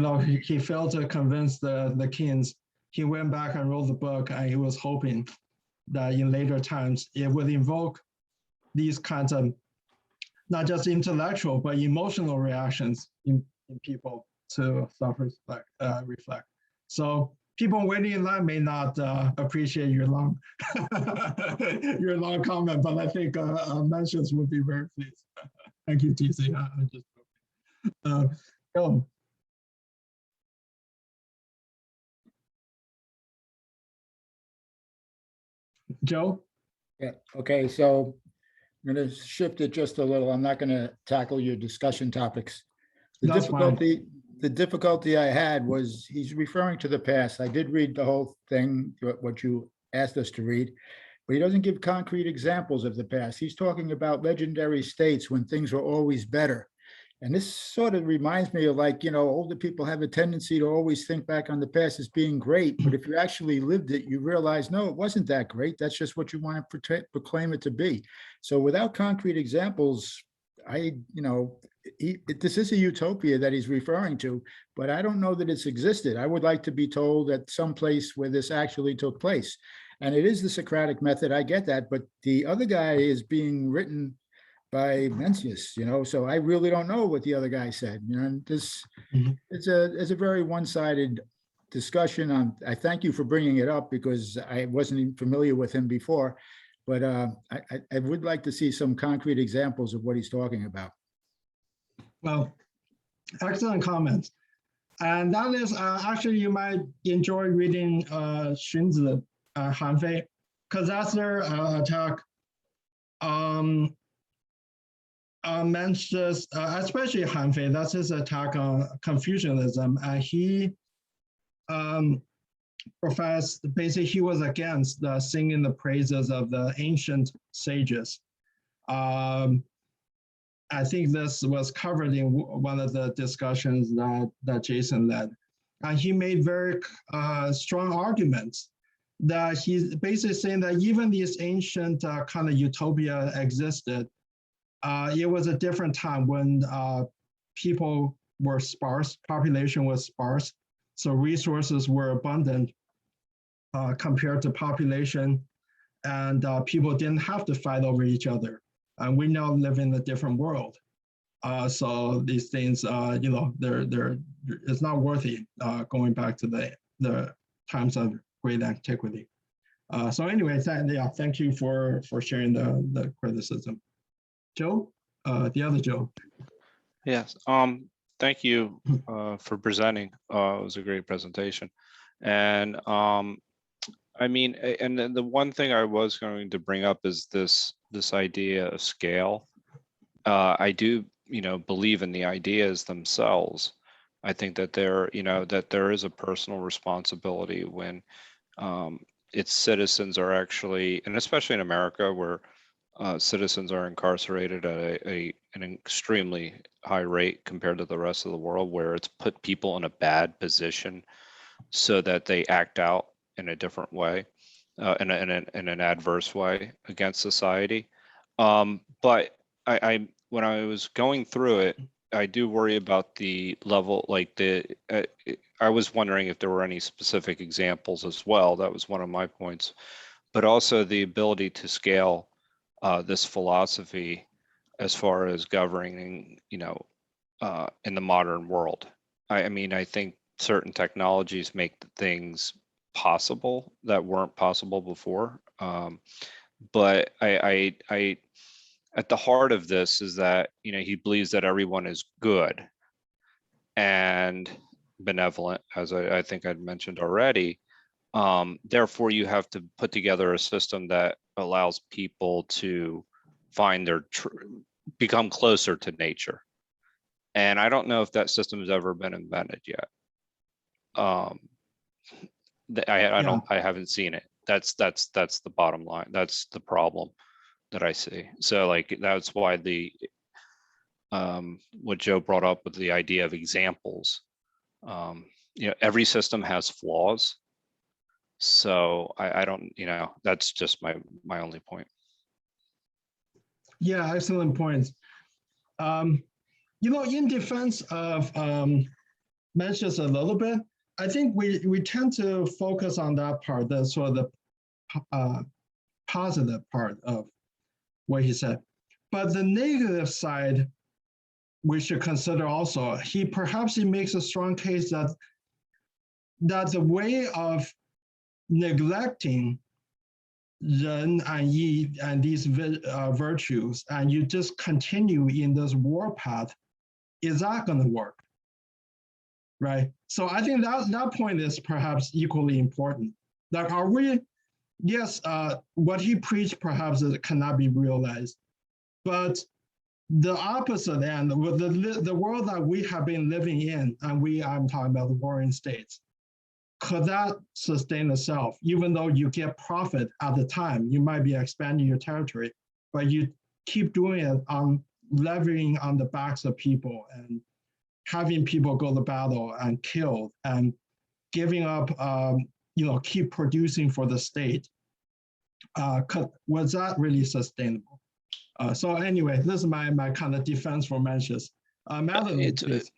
he failed to convince the kings. He went back and wrote the book, and he was hoping that in later times it would invoke these kinds of not just intellectual but emotional reactions in people to self-reflect. So people waiting in line may not appreciate your long comment, but I think Mencius would be very pleased. Thank you, TC. I'm just go. Joe? Yeah, okay, so I'm going to shift it just a little. I'm not going to tackle your discussion topics. That's fine. The difficulty I had was he's referring to the past. I did read the whole thing, what you asked us to read, but he doesn't give concrete examples of the past. He's talking about legendary states when things were always better. And this sort of reminds me of, like, older people have a tendency to always think back on the past as being great. But if you actually lived it, you realize, no, it wasn't that great. That's just what you want to proclaim it to be. So without concrete examples, this is a utopia that he's referring to, but I don't know that it's existed. I would like to be told at some place where this actually took place. And it is the Socratic method, I get that, but the other guy is being written by Mencius, so I really don't know what the other guy said. And this it's a very one-sided discussion. I thank you for bringing it up because I wasn't even familiar with him before, but I would like to see some concrete examples of what he's talking about. Well, excellent comments. And that is actually, you might enjoy reading Xunzi, Hanfei, because that's their attack. Mencius, especially Hanfei, that's his attack on Confucianism. And he professed, basically he was against singing the praises of the ancient sages. I think this was covered in one of the discussions that Jason led. And he made very strong arguments that he's basically saying that even these ancient kind of utopia existed. It was a different time when people were sparse, population was sparse, so resources were abundant compared to population, and people didn't have to fight over each other. And we now live in a different world. So these things, it's not worthy going back to the times of great antiquity. So anyway, thank you for sharing the criticism. Joe, the other Joe. Yes. Thank you for presenting. It was a great presentation. And I mean, and then the one thing I was going to bring up is this idea of scale. I do, believe in the ideas themselves. I think that there is a personal responsibility when its citizens are actually, and especially in America, where citizens are incarcerated at an extremely high rate compared to the rest of the world, where it's put people in a bad position so that they act out in a different way, in an adverse way against society. But I when I was going through it, I do worry about the level, like I was wondering if there were any specific examples as well. That was one of my points, but also the ability to scale this philosophy as far as governing, you know, in the modern world. I mean, I think certain technologies make things possible that weren't possible before. But I at the heart of this is that, you know, he believes that everyone is good and benevolent, as I think I'd mentioned already. Therefore, you have to put together a system that allows people to find their become closer to nature. And I don't know if that system has ever been invented yet. I haven't seen it. That's the bottom line. That's the problem that I see. So like that's why the what Joe brought up with the idea of examples. You know, every system has flaws. So I don't, you know, that's just my only point. Yeah, excellent points. You know, in defense of Mencius a little bit, I think we tend to focus on that part, the sort of the positive part of what he said. But the negative side, we should consider also. Perhaps he makes a strong case that the way of neglecting Ren and Yi and these virtues, and you just continue in this war path, is that going to work? Right. So I think that point is perhaps equally important. Like, are we? Yes, what he preached perhaps it cannot be realized, but the opposite end, with the world that we have been living in, and I'm talking about the warring states, could that sustain itself? Even though you get profit at the time, you might be expanding your territory, but you keep doing it on leveraging on the backs of people and having people go to battle and killed and giving up, you know, keep producing for the state. Was that really sustainable? So anyway, this is my kind of defense for Mencius. Madeline, please.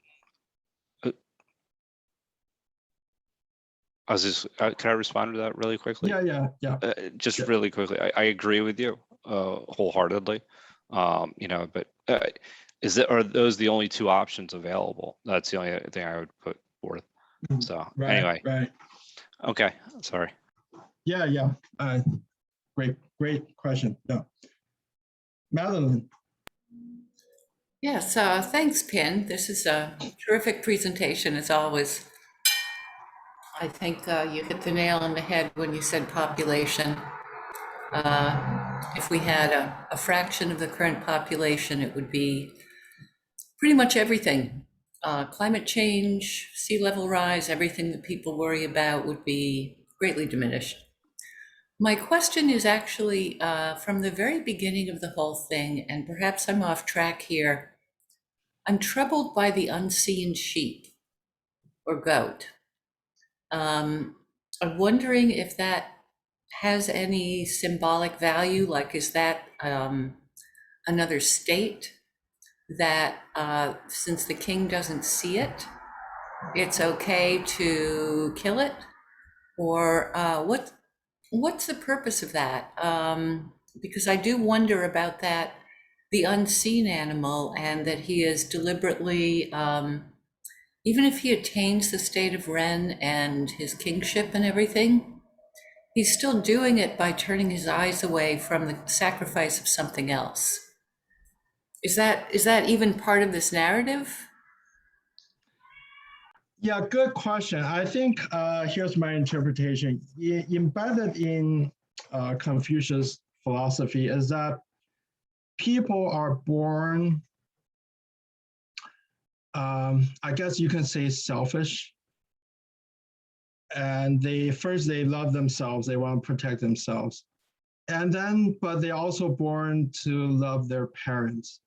Can I respond to that really quickly? Yeah. Just really quickly, I agree with you wholeheartedly. You know, but are those the only two options available? That's the only thing I would put forth. So anyway, right. Okay, sorry. Yeah. Great question. Yeah, Madeline. Yes, thanks, Pin. This is a terrific presentation as always. I think you hit the nail on the head when you said population. If we had a fraction of the current population, it would be pretty much everything. Climate change, sea level rise, everything that people worry about would be greatly diminished. My question is actually from the very beginning of the whole thing, and perhaps I'm off track here. I'm troubled by the unseen sheep or goat. I'm wondering if that has any symbolic value, like is that another state that since the king doesn't see it, it's okay to kill it? Or what's the purpose of that? Because I do wonder about that, the unseen animal, and that he is deliberately, even if he attains the state of Ren and his kingship and everything, he's still doing it by turning his eyes away from the sacrifice of something else. Is that even part of this narrative? Yeah, good question. I think here's my interpretation. Embedded in Confucius philosophy is that people are born, I guess you can say, selfish. And first they love themselves, they want to protect themselves. And then, but they're also born to love their parents.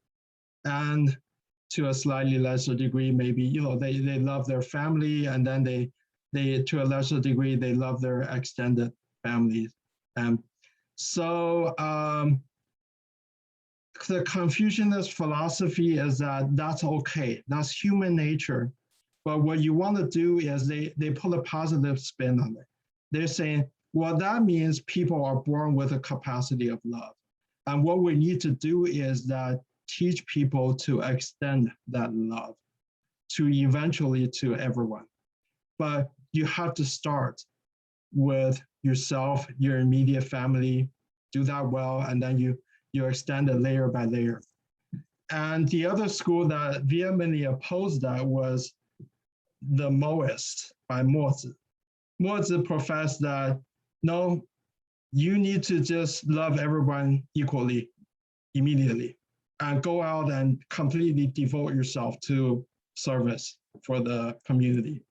And to a slightly lesser degree, maybe, you know, they love their family, and then they to a lesser degree, they love their extended families. And so the Confucianist philosophy is that that's okay, that's human nature. But what you want to do is they put a positive spin on it. They're saying, well, that means people are born with a capacity of love. And what we need to do is that teach people to extend that love to eventually to everyone. But you have to start with yourself, your immediate family, do that well, and then you extend it layer by layer. And the other school that vehemently opposed that was the Moist by Mozi. Mozi professed that, no, you need to just love everyone equally, immediately, and go out and completely devote yourself to service for the community.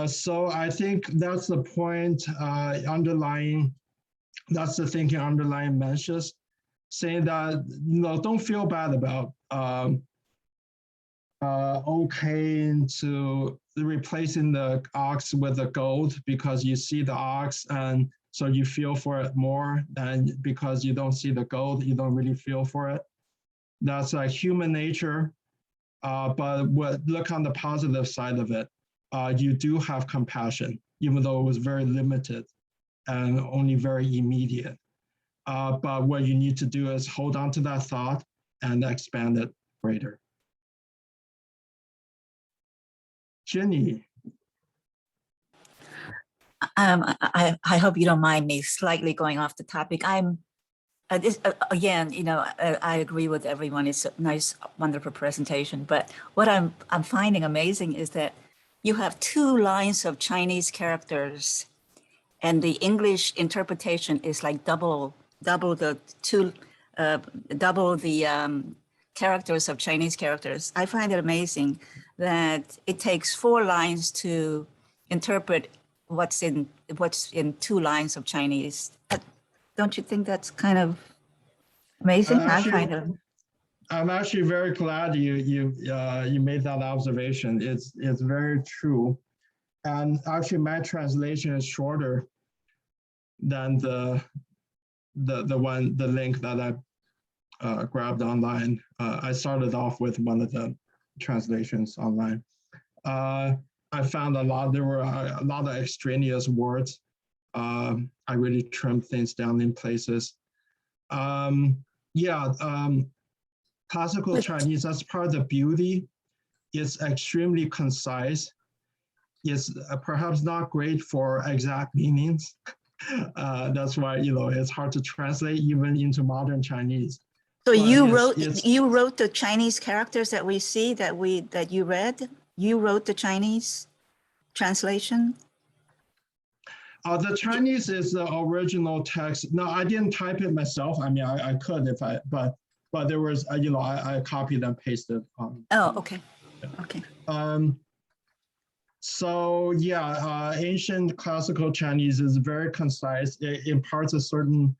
So I think that's the point underlying, that's the thinking underlying Mencius, saying that, don't feel bad about okaying to replacing the ox with the goat because you see the ox and so you feel for it more, and because you don't see the goat, you don't really feel for it. That's like human nature. But look on the positive side of it. You do have compassion, even though it was very limited and only very immediate. But what you need to do is hold on to that thought and expand it greater. Jenny. I hope you don't mind me slightly going off the topic. Again, I agree with everyone. It's a nice, wonderful presentation. But what I'm finding amazing is that you have 2 lines of Chinese characters, and the English interpretation is like double the characters of Chinese characters. I find it amazing that it takes 4 lines to interpret what's in 2 lines of Chinese. Don't you think that's kind of amazing? I'm actually very glad you made that observation. It's very true, and actually my translation is shorter than the link that I grabbed online. I started off with one of the translations online. I found there were a lot of extraneous words. I really trimmed things down in places. Classical Chinese, that's part of the beauty. It's extremely concise. It's perhaps not great for exact meanings. That's why, it's hard to translate even into modern Chinese. So you wrote the Chinese characters that we see that you read? You wrote the Chinese translation? The Chinese is the original text. No, I didn't type it myself. I mean, I could but there was, I copied and pasted. Oh, okay. Yeah. Okay. So yeah, ancient classical Chinese is very concise. It imparts a certain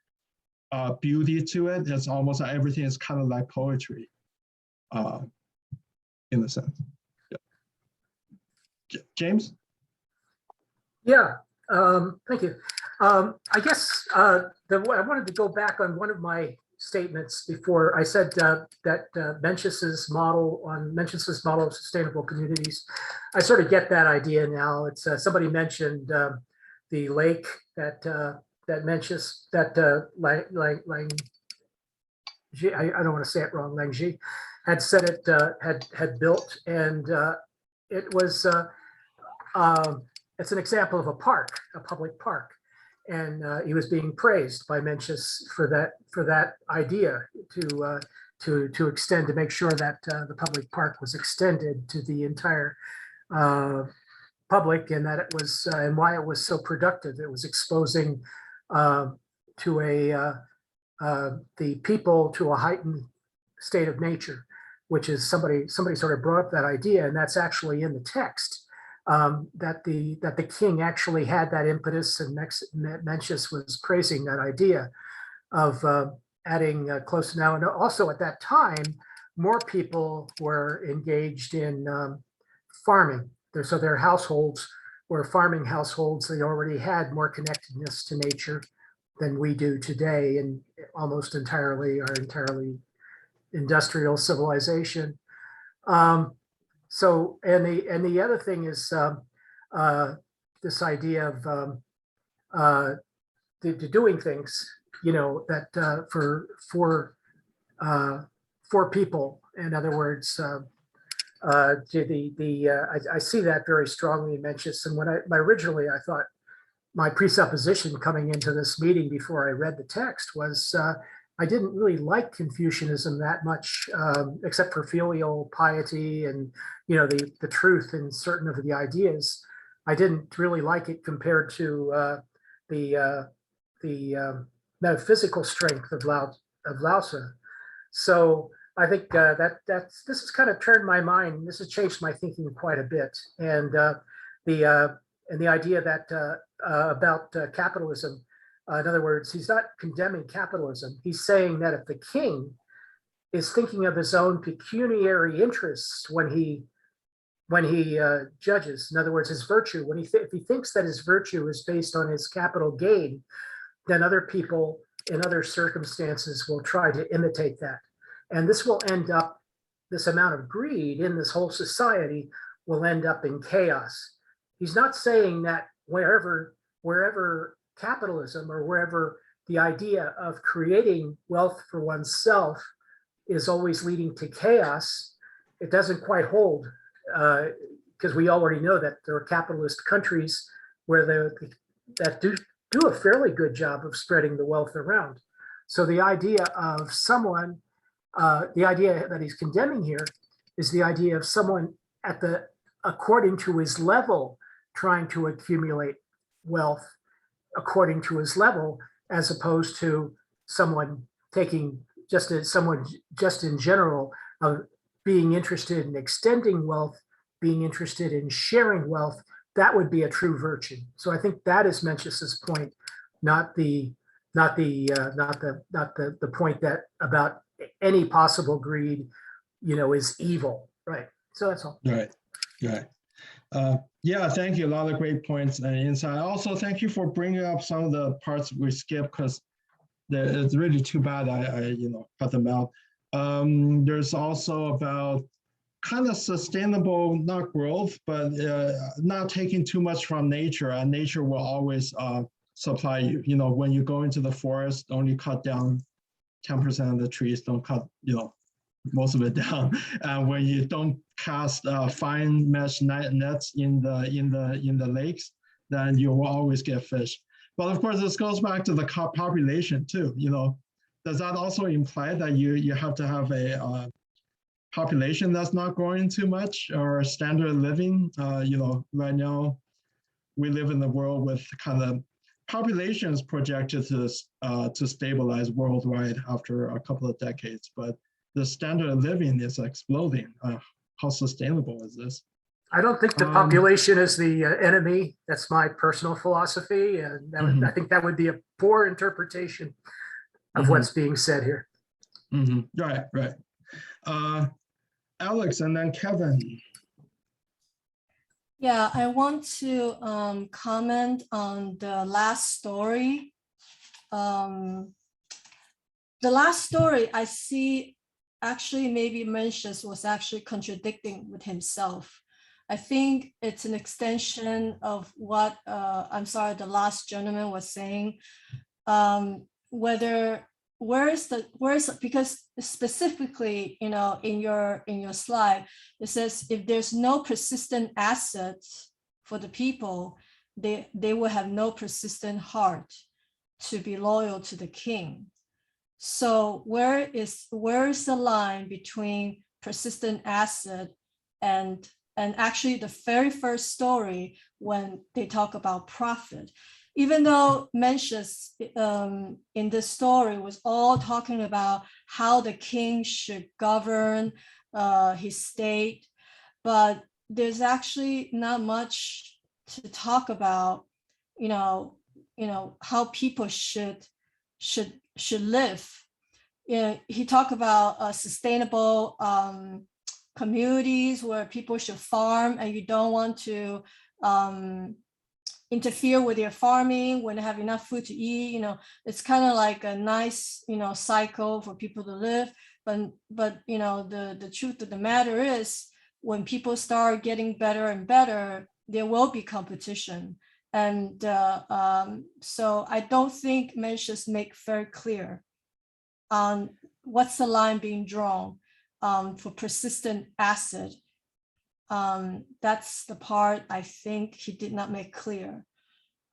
beauty to it. It's almost like everything is kind of like poetry, in a sense. Yeah. James? Yeah, thank you. I guess I wanted to go back on one of my statements before. I said that Mencius's model of sustainable communities, I sort of get that idea now. It's somebody mentioned the lake that Mencius, that Liang, I don't want to say it wrong, Liang Ji had said it had built, and it was it's an example of a park, a public park. And he was being praised by Mencius for that idea to extend, to make sure that the public park was extended to the entire public, and that it was and why it was so productive. It was exposing the people to a heightened state of nature, which is somebody sort of brought up that idea, and that's actually in the text. That the king actually had that impetus, and Mencius was praising that idea of adding close to now. And also at that time, more people were engaged in farming. So their households were farming households. They already had more connectedness to nature than we do today. almost entirely industrial civilization. So, and the other thing is this idea of doing things, that for people. In other words, I see that very strongly in Mencius. And when originally I thought my presupposition coming into this meeting before I read the text was I didn't really like Confucianism that much, except for filial piety and the truth in certain of the ideas. I didn't really like it compared to the metaphysical strength of Lao Tzu. So I think this has kind of turned my mind. This has changed my thinking quite a bit, and the idea that about capitalism. In other words, he's not condemning capitalism. He's saying that if the king is thinking of his own pecuniary interests when he judges, in other words, his virtue, if he thinks that his virtue is based on his capital gain, then other people in other circumstances will try to imitate that. And this will end up, this amount of greed in this whole society will end up in chaos. He's not saying that wherever capitalism or wherever the idea of creating wealth for oneself is always leading to chaos, it doesn't quite hold, because we already know that there are capitalist countries where that do a fairly good job of spreading the wealth around. So the idea of someone, the idea that he's condemning here is the idea of someone according to his level, trying to accumulate wealth according to his level, as opposed to someone someone just in general of being interested in extending wealth, being interested in sharing wealth. That would be a true virtue. So I think that is Mencius's point, not the point that about any possible greed, is evil, right? So that's all. Right. Yeah, thank you. A lot of great points and insight. Also, thank you for bringing up some of the parts we skipped, because it's really too bad I cut them out. There's also about kind of sustainable, not growth, but not taking too much from nature, and nature will always supply you. When you go into the forest, only cut down 10% of the trees, don't cut, most of it down. And when you don't cast fine mesh nets in the lakes, then you will always get fish. But of course, this goes back to the population too. Does that also imply that you have to have a population that's not growing too much, or standard of living? Right now we live in the world with kind of populations projected to stabilize worldwide after a couple of decades, but the standard of living is exploding. How sustainable is this? I don't think the population is the enemy. That's my personal philosophy, and I think that would be a poor interpretation of what's being said here. Right. Alex, and then Kevin. Yeah, I want to comment on the last story. The last story I see actually maybe Mencius was actually contradicting with himself. I think it's an extension of what the last gentleman was saying. Because specifically, in your slide, it says if there's no persistent assets for the people, they will have no persistent heart to be loyal to the king. So where is the line between persistent asset and actually the very first story when they talk about profit? Even though Mencius in this story was all talking about how the king should govern his state, but there's actually not much to talk about, how people should live. He talked about sustainable communities where people should farm, and you don't want to interfere with their farming when they have enough food to eat. You know, it's kind of like a nice, you know, cycle for people to live. But you know, the truth of the matter is, when people start getting better and better, there will be competition. And so I don't think Mencius make very clear on what's the line being drawn for persistent acid. That's the part I think he did not make clear.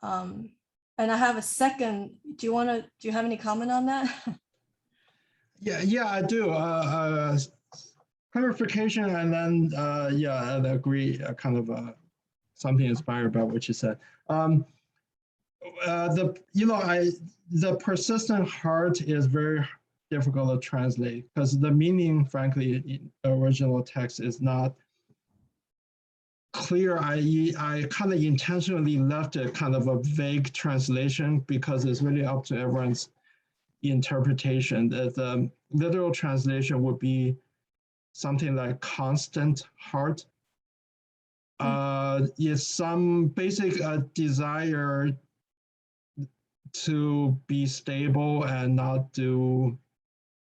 And I have a second. Do you have any comment on that? Yeah, I do. Clarification, and then yeah, I agree. Kind of something inspired by what you said. The persistent heart is very difficult to translate because the meaning, frankly, in the original text is not clear. I kind of intentionally left it kind of a vague translation because it's really up to everyone's interpretation. The literal translation would be something like constant heart. Is some basic desire to be stable and not do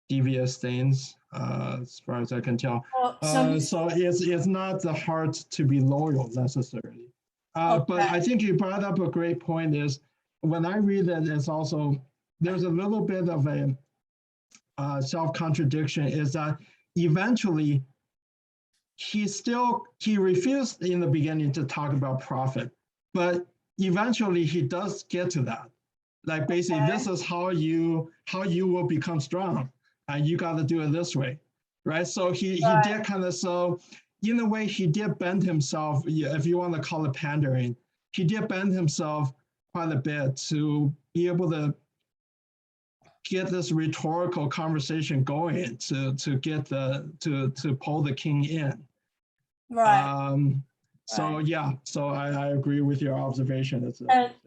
devious things, as far as I can tell. So it's not the heart to be loyal necessarily. But I think you brought up a great point is, when I read it, it's also, there's a little bit of a self-contradiction, is that eventually he refused in the beginning to talk about profit, but eventually he does get to that. Like basically, this is how you will become strong, and you got to do it this way, right? So he did kind of, so in a way he did bend himself, if you want to call it pandering, he did bend himself quite a bit to be able to get this rhetorical conversation going, to get to pull the king in. Right. So yeah, so I agree with your observation.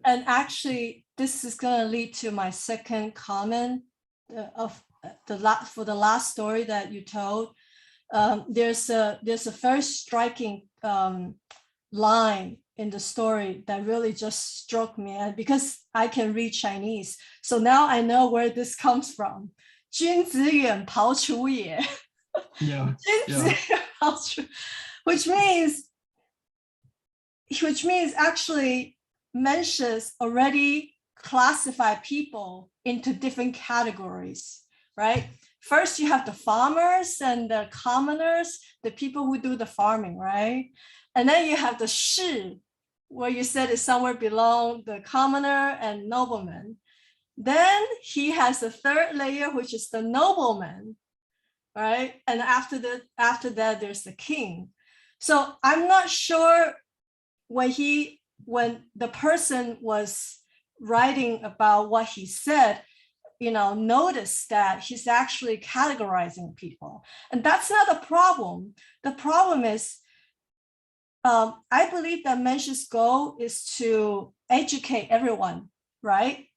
And actually, this is going to lead to my second comment for the last story that you told. There's a very striking line in the story that really just struck me, and because I can read Chinese, so now I know where this comes from. 君子远庖厨也. Yeah. 君子远庖厨, which means actually Mencius already classify people into different categories, right? First, you have the farmers and the commoners, the people who do the farming, right? And then you have the shi, where you said is somewhere below the commoner and nobleman. Then he has a third layer, which is the nobleman, right? And after that, there's the king. So I'm not sure when the person was writing about what he said, notice that he's actually categorizing people. And that's not a problem. The problem is, I believe that Mencius' goal is to educate everyone, right?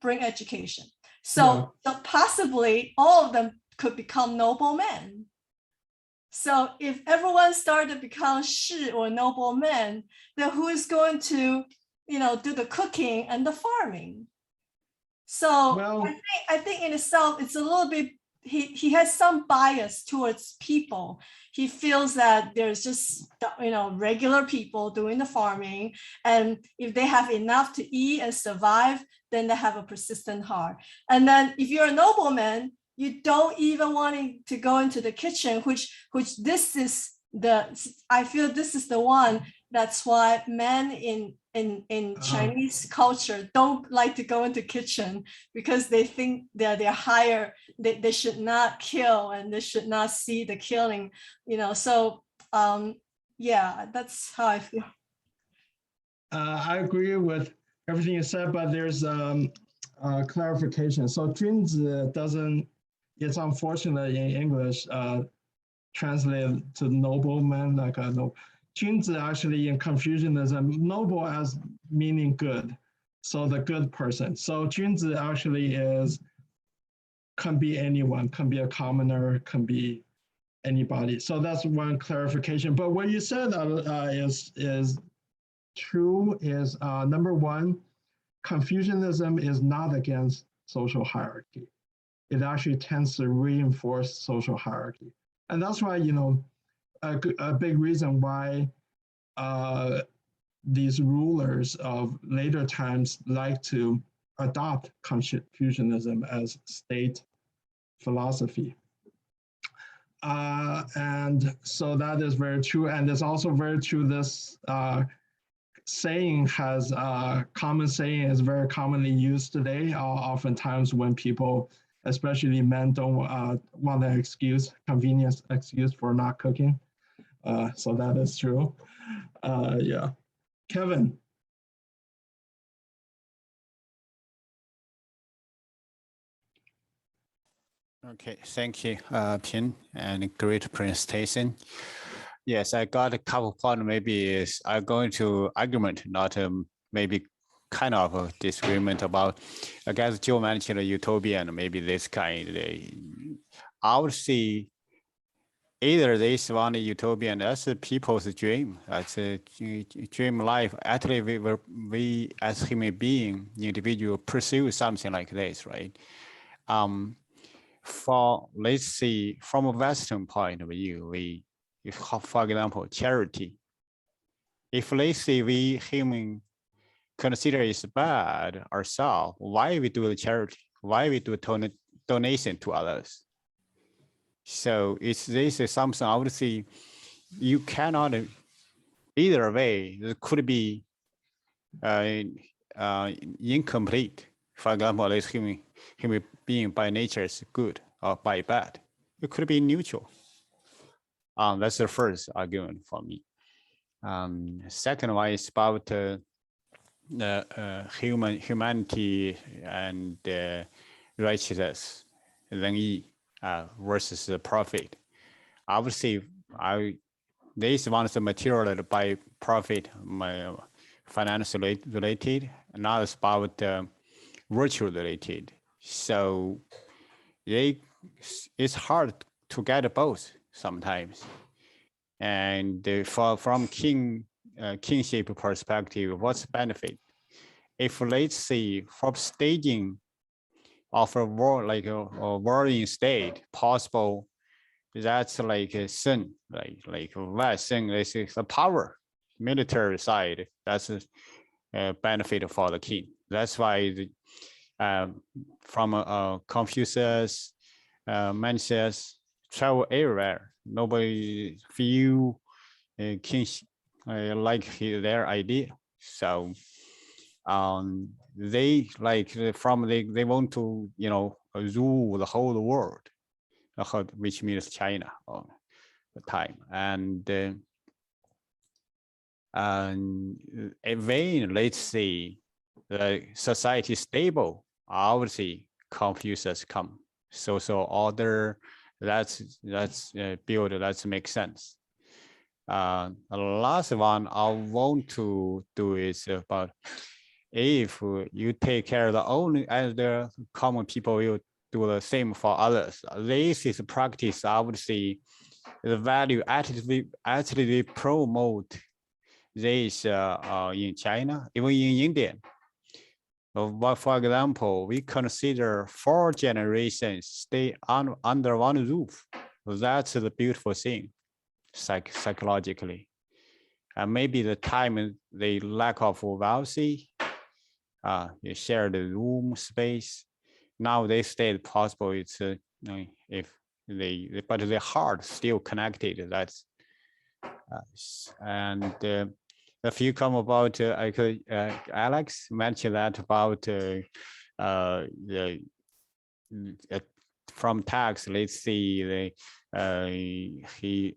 Bring education. So possibly all of them could become noblemen. So if everyone started to become shi or noblemen, then who is going to, do the cooking and the farming? So I think in itself, it's a little bit, he has some bias towards people. He feels that there's just, regular people doing the farming. And if they have enough to eat and survive, then they have a persistent heart. And then if you're a nobleman, you don't even want to go into the kitchen, which I feel this is the one. That's why men in Chinese culture don't like to go into kitchen, because they think that they're higher, they should not kill and they should not see the killing, so yeah, that's how I feel. I agree with everything you said, but there's clarification. So 君子 doesn't, it's unfortunate in English, translated to nobleman, like a no. 君子 actually in Confucianism, noble as meaning good, so the good person. So 君子 actually can be anyone, can be a commoner, can be anybody. So that's one clarification. But what you said is true is number one, Confucianism is not against social hierarchy. It actually tends to reinforce social hierarchy. And that's why, a big reason why these rulers of later times like to adopt Confucianism as state philosophy. And so that is very true. And it's also very true, this saying has, common saying is very commonly used today. Oftentimes when people, especially men, don't want an excuse, convenience excuse for not cooking. So that is true. Yeah. Kevin. Okay, thank you, Pin, and great presentation. Yes, I got a couple points. Maybe is I'm going to argument, not maybe kind of a disagreement about. I guess Joe mentioned a utopian, maybe this kind. I would see either this one utopian as a people's dream, as a dream life. Actually, we as human being, individual, pursue something like this, right? For let's see, from a Western point of view, for example, charity. If let's say we human consider it's bad ourselves, why we do the charity? Why we do donation to others? So this is something I would say you cannot either way. It could be incomplete. For example, this human being by nature is good or by bad. It could be neutral. That's the first argument for me. Second one is about the humanity and righteousness, versus the profit. I would say this one is material by profit, finance related, another is about virtue related. So it's hard to get both sometimes. And from kingship perspective, what's the benefit? If let's say from staging of a war, like a warring state possible, that's like a sin, like less sin. This is the power, military side. That's a benefit for the king. That's why from Confucius, Mencius, travel everywhere. Nobody feel kingship like their idea. So they like they want to rule the whole world, which means China all the time. And when let's say the society is stable, obviously Confucius come. Social order, that's build, that makes sense. The last one I want to do is about if you take care of the only as the common people will do the same for others. This is a practice I would say the value actually promote this in China, even in India. But for example, we consider 4 generations stay under one roof. That's the beautiful thing, psychologically. And maybe the time, the lack of wealthy, you share the room space. Now they stay possible. It's if but the heart still connected. That's and. If you come about, Alex mentioned that about from tax. Let's see, he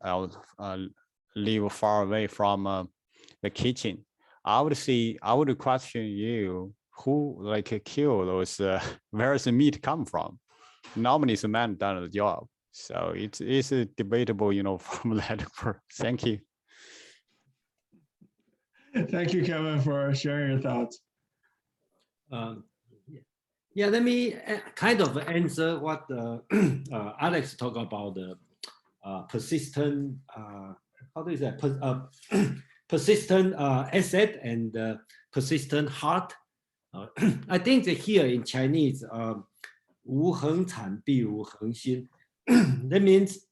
live far away from the kitchen. I would question you, who kill those? Where's the meat come from? Normally, it's a man done the job. So it's debatable, from that. Thank you. Thank you, Kevin, for sharing your thoughts. Yeah, let me kind of answer what Alex talked about the persistent, how do you say, persistent asset and persistent heart. I think that here in Chinese, 无恒产必无恒心. That means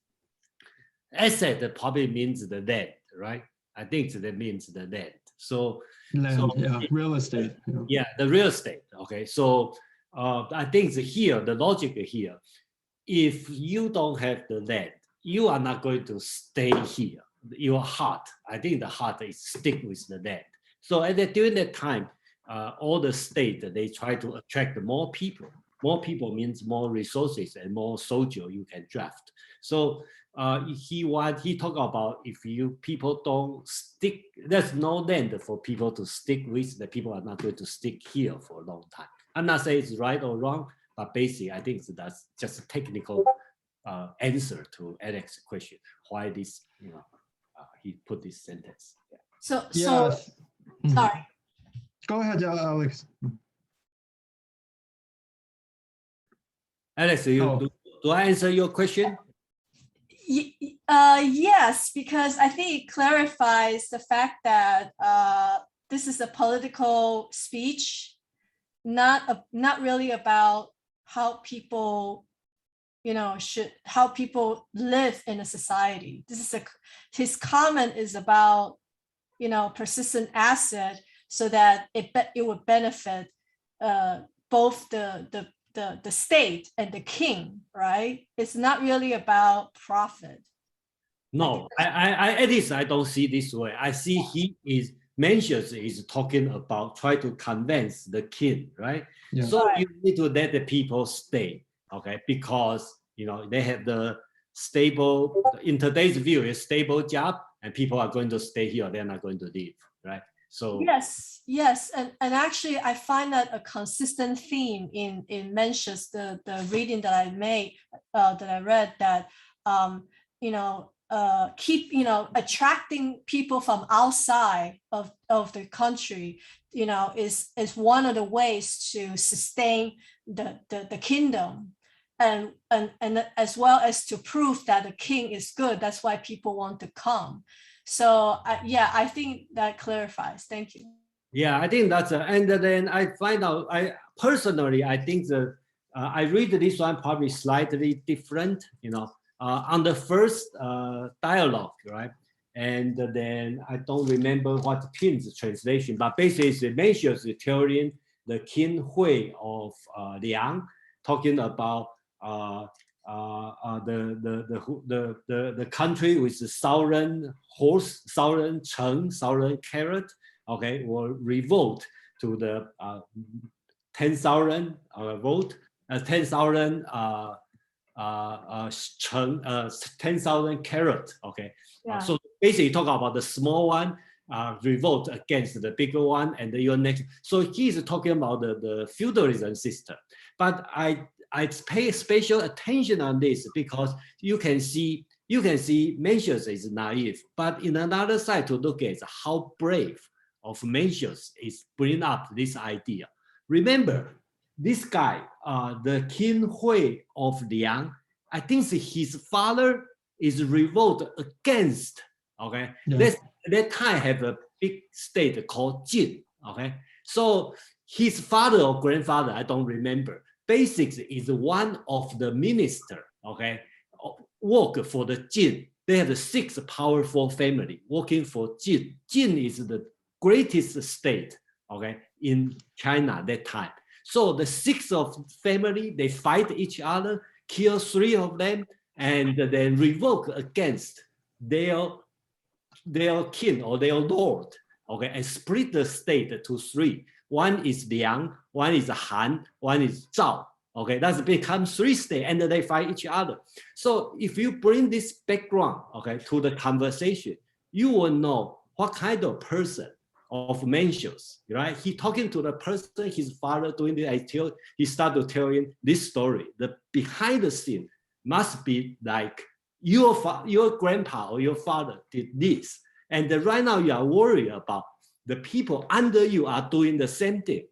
asset probably means the land, right? I think that means the land. So land, yeah, real estate. Yeah, the real estate. Okay, so I think here the logic here, if you don't have the land, you are not going to stay here. Your heart, I think the heart is stick with the land. So during that time, all the state, they try to attract more people. More people means more resources and more soldier you can draft. So he talked about if people don't stick, there's no land for people to stick with, the people are not going to stick here for a long time. I'm not saying it's right or wrong, but basically I think that's just a technical answer to Alex's question. Why this, he put this sentence. Yeah. So sorry. Go ahead, Alex. Alex, do I answer your question? Yes, because I think it clarifies the fact that this is a political speech, not really about how people, how people live in a society. His comment is about, persistent asset so that it would benefit both the state and the king, right? It's not really about profit. No, I at least I don't see this way. I see Mencius is talking about try to convince the king, right? Yeah. So you need to let the people stay, okay? Because they have the stable, in today's view, a stable job, and people are going to stay here. They're not going to leave, right? So yes, and actually I find that a consistent theme in Mencius, the reading that I made, that I read, that keep attracting people from outside of the country, is one of the ways to sustain the kingdom, and as well as to prove that the king is good. That's why people want to come. So I think that clarifies. Thank you. Yeah, I think that's and then I find out. I personally, I think I read this one probably slightly different. On the first dialogue, right? And then I don't remember what Pin's translation, but basically Mencius is telling the King Hui of Liang, talking about the country with the 1,000 horse, 1,000 cheng, 1,000 carrot, okay, will revolt to the 10,000 vote, 10,000 10,000 carrot, okay. Yeah. So basically talk about the small one revolt against the bigger one, and your next. So he's talking about the feudalism system, but I pay special attention on this because you can see Mencius is naive, but in another side to look at how brave of Mencius is bringing up this idea. Remember, this guy, the King Hui of Liang, I think his father is revolt against. Okay, yeah. That time have a big state called Jin. Okay, so his father or grandfather, I don't remember. Basics is one of the minister, okay, work for the Jin. They have 6 powerful family working for Jin. Jin is the greatest state, okay, in China at that time. So the 6 of family, they fight each other, kill 3 of them, and then revolt against their king or their lord, okay, and split the state to 3. One is Liang, one is Han, one is Zhao. Okay, that's become 3 states, and they fight each other. So if you bring this background, okay, to the conversation, you will know what kind of person of Mencius, right? He talking to the person, his father doing this. He started telling this story. The behind the scene must be like your grandpa or your father did this, and right now you are worried about the people under you are doing the same thing.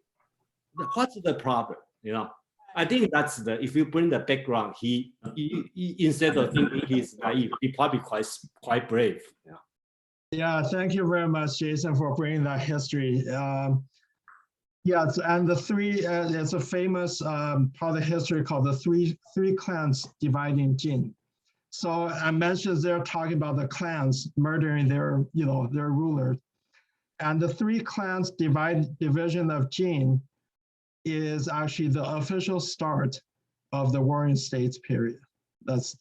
What's the problem? I think that's if you bring the background, he instead of thinking he's naive, he probably quite brave. Yeah, thank you very much, Jason, for bringing that history. Yes, and the three, it's a famous part of the history called the three clans dividing Jin. So I mentioned they're talking about the clans murdering their rulers. And the three clans division of Jin is actually the official start of the Warring States period. That's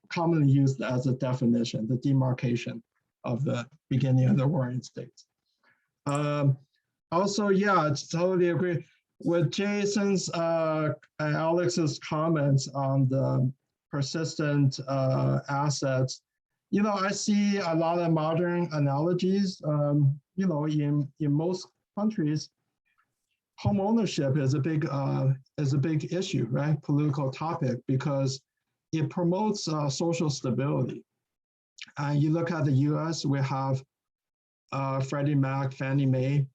commonly used as a definition, the demarcation of the beginning of the Warring States. Also, yeah, I totally agree with Jason's and Alex's comments on the persistent assets. I see a lot of modern analogies. In most countries, home ownership is a big issue, right? Political topic, because it promotes social stability. And you look at the U.S., we have Freddie Mac, Fannie Mae,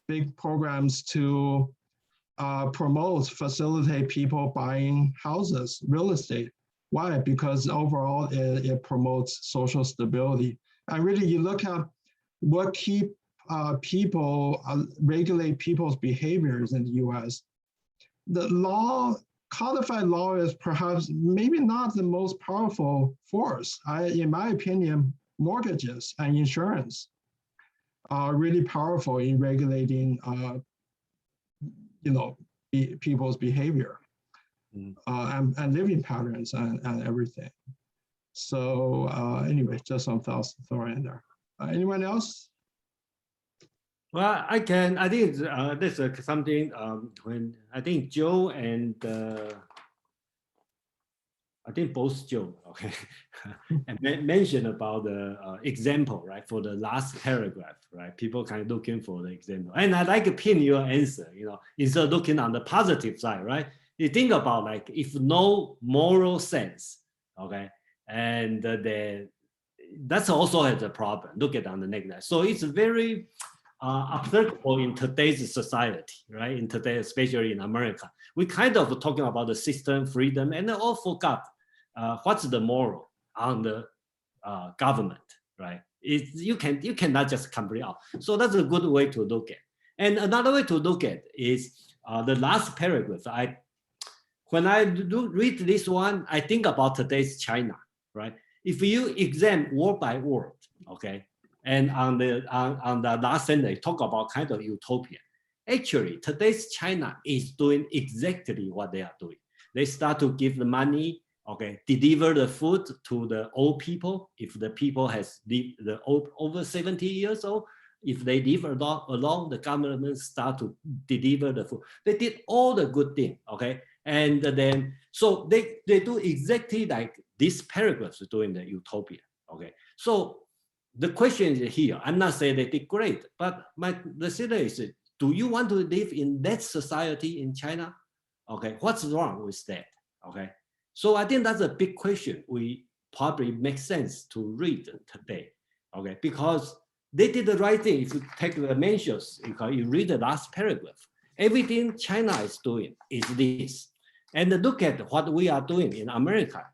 big programs to facilitate people buying houses, real estate. Why? Because overall it promotes social stability. And really, you look at what keep people regulate people's behaviors in the U.S. The law, codified law, is perhaps maybe not the most powerful force. In my opinion, mortgages and insurance are really powerful in regulating, people's behavior and living patterns and everything. So anyway, just some thoughts to throw in there. Anyone else? Well, I think there's something when I think Joe and I think both Joe, okay, and mentioned about the example, right, for the last paragraph, right? People kind of looking for the example, and I like to pin your answer, instead of looking on the positive side, right? You think about like if no moral sense, okay, and that's also has a problem. Look at on the negative. So it's very applicable in today's society, right? In today, especially in America, we kind of talking about the system, freedom, and all forgot what's the moral on the government, right? You cannot just complete out. So that's a good way to look at. And another way to look at is the last paragraph. When I read this one, I think about today's China, right? If you examine word by word, okay, and on the last sentence, talk about kind of utopia. Actually, today's China is doing exactly what they are doing. They start to give the money, okay, deliver the food to the old people. If the people has over 70 years old, if they live along, the government start to deliver the food. They did all the good thing, okay? And then, so they do exactly like this paragraph is doing the utopia, okay? So the question is here, I'm not saying they did great, but the situation is, do you want to live in that society in China? Okay, what's wrong with that? Okay, so I think that's a big question. We probably make sense to read today, okay, because they did the right thing. If you take the Mencius, you read the last paragraph, everything China is doing is this. And look at what we are doing in America.